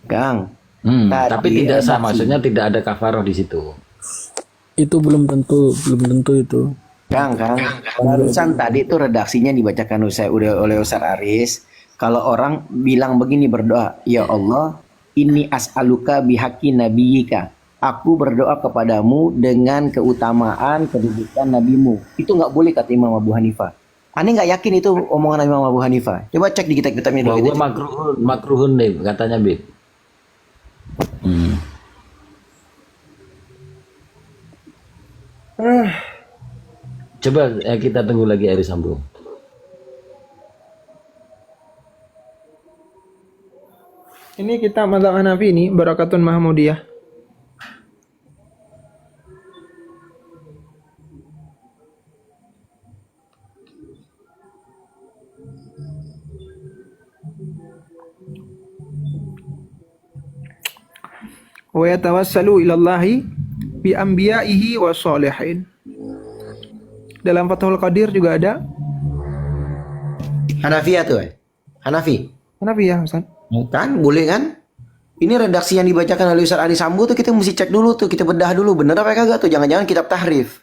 Kang. Tadi Tapi tidak sah, redaksi. maksudnya tidak ada kafaroh di situ. Itu belum tentu itu. Kang. Barusan tadi itu redaksinya dibacakan oleh Ustaz Aris. Kalau orang bilang begini berdoa, ya Allah, ini as'aluka bihaqqi nabiyika. Aku berdoa kepadamu dengan keutamaan kedudukan nabimu. Itu nggak boleh kata Imam Abu Hanifah. Aneh nggak yakin itu omongan Imam Abu Hanifah. Coba cek di kitab-kitabnya dulu. Bahwa makruhun deh katanya, Bib. Coba kita tunggu lagi Aris sambung. Ini kitab mazhab Hanafi ini, Barakatun Mahmudiyah. Wa yatawassalu ilallahi bi anbiya'ihi wa sholihin. Dalam Fathul Qadir juga ada. Hanafi tuh, Hanafi. Hanafi ya, Ustaz? Kan boleh kan? Ini redaksi yang dibacakan oleh Ustaz Adi Sambu tuh kita mesti cek dulu tuh, kita bedah dulu bener apa kagak tuh, jangan-jangan kitab tahrif.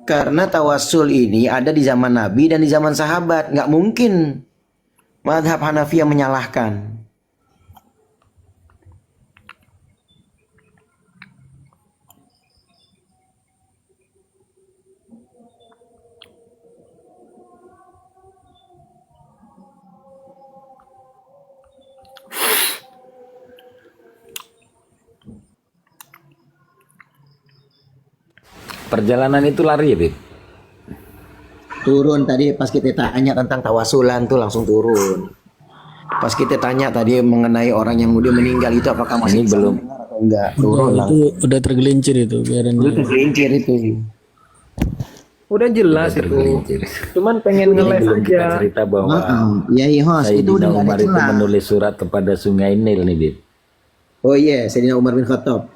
Karena tawassul ini ada di zaman Nabi dan di zaman sahabat, nggak mungkin madhab Hanafi yang menyalahkan. perjalanan itu lari ya, Bib? Turun tadi pas kita tanya tentang tawasulan tuh langsung turun. Pas kita tanya tadi mengenai orang yang udah meninggal itu apakah masih Ini bisa belum. mendengar atau enggak? Turun Itu langsung. udah tergelincir itu, biarin Itu dia. gelincir itu. Udah jelas itu. Tergelincir. Cuman pengen Ini ngeles belum kita aja. cerita bahwa Ya iya Hos, itu Sayyidina udah nggak ada Umar itu celah. menulis surat kepada Sungai Nil nih, Bib. Oh iya, Sayyidina Umar bin Khattab.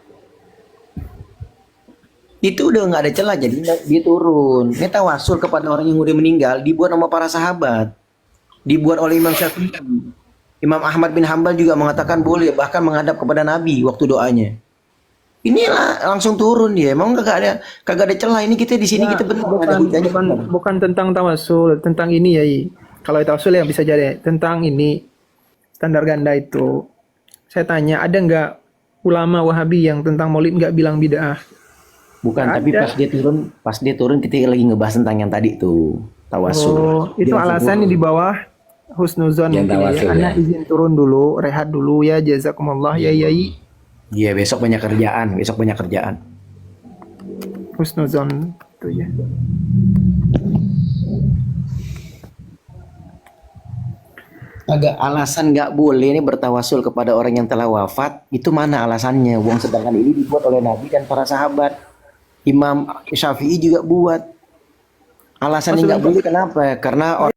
Itu udah nggak ada celah, jadi dia turun. Ini tawasul kepada orang yang udah meninggal dibuat sama para sahabat. Dibuat oleh Imam Syafi'i. Imam Ahmad bin Hambal juga mengatakan boleh, bahkan menghadap kepada Nabi waktu doanya. Inilah langsung turun dia. Emang kagak ada celah. Ini kita di sini kita benar ada hujahnya. Bukan tentang tawasul, tentang ini ya. Kalau tawasul ya bisa jadi tentang ini standar ganda itu. Saya tanya, ada nggak ulama Wahabi yang tentang Maulid nggak bilang bid'ah? Bukan, Nggak tapi ada. pas dia turun kita lagi ngebahas tentang yang tadi tuh tawasul. Oh, itu Dia langsung alasan turun. di bawah husnuzon Yang mungkin tawasul ya. Anda ya. izin turun dulu, rehat dulu ya, jazakumullah ya yai. Iya, besok banyak kerjaan. Husnuzon itu ya. Agak alasan nggak boleh ini bertawasul kepada orang yang telah wafat, itu mana alasannya? Wong sedangkan ini dibuat oleh Nabi dan para sahabat. Imam Syafi'i juga buat. Alasannya nggak boleh kenapa? Karena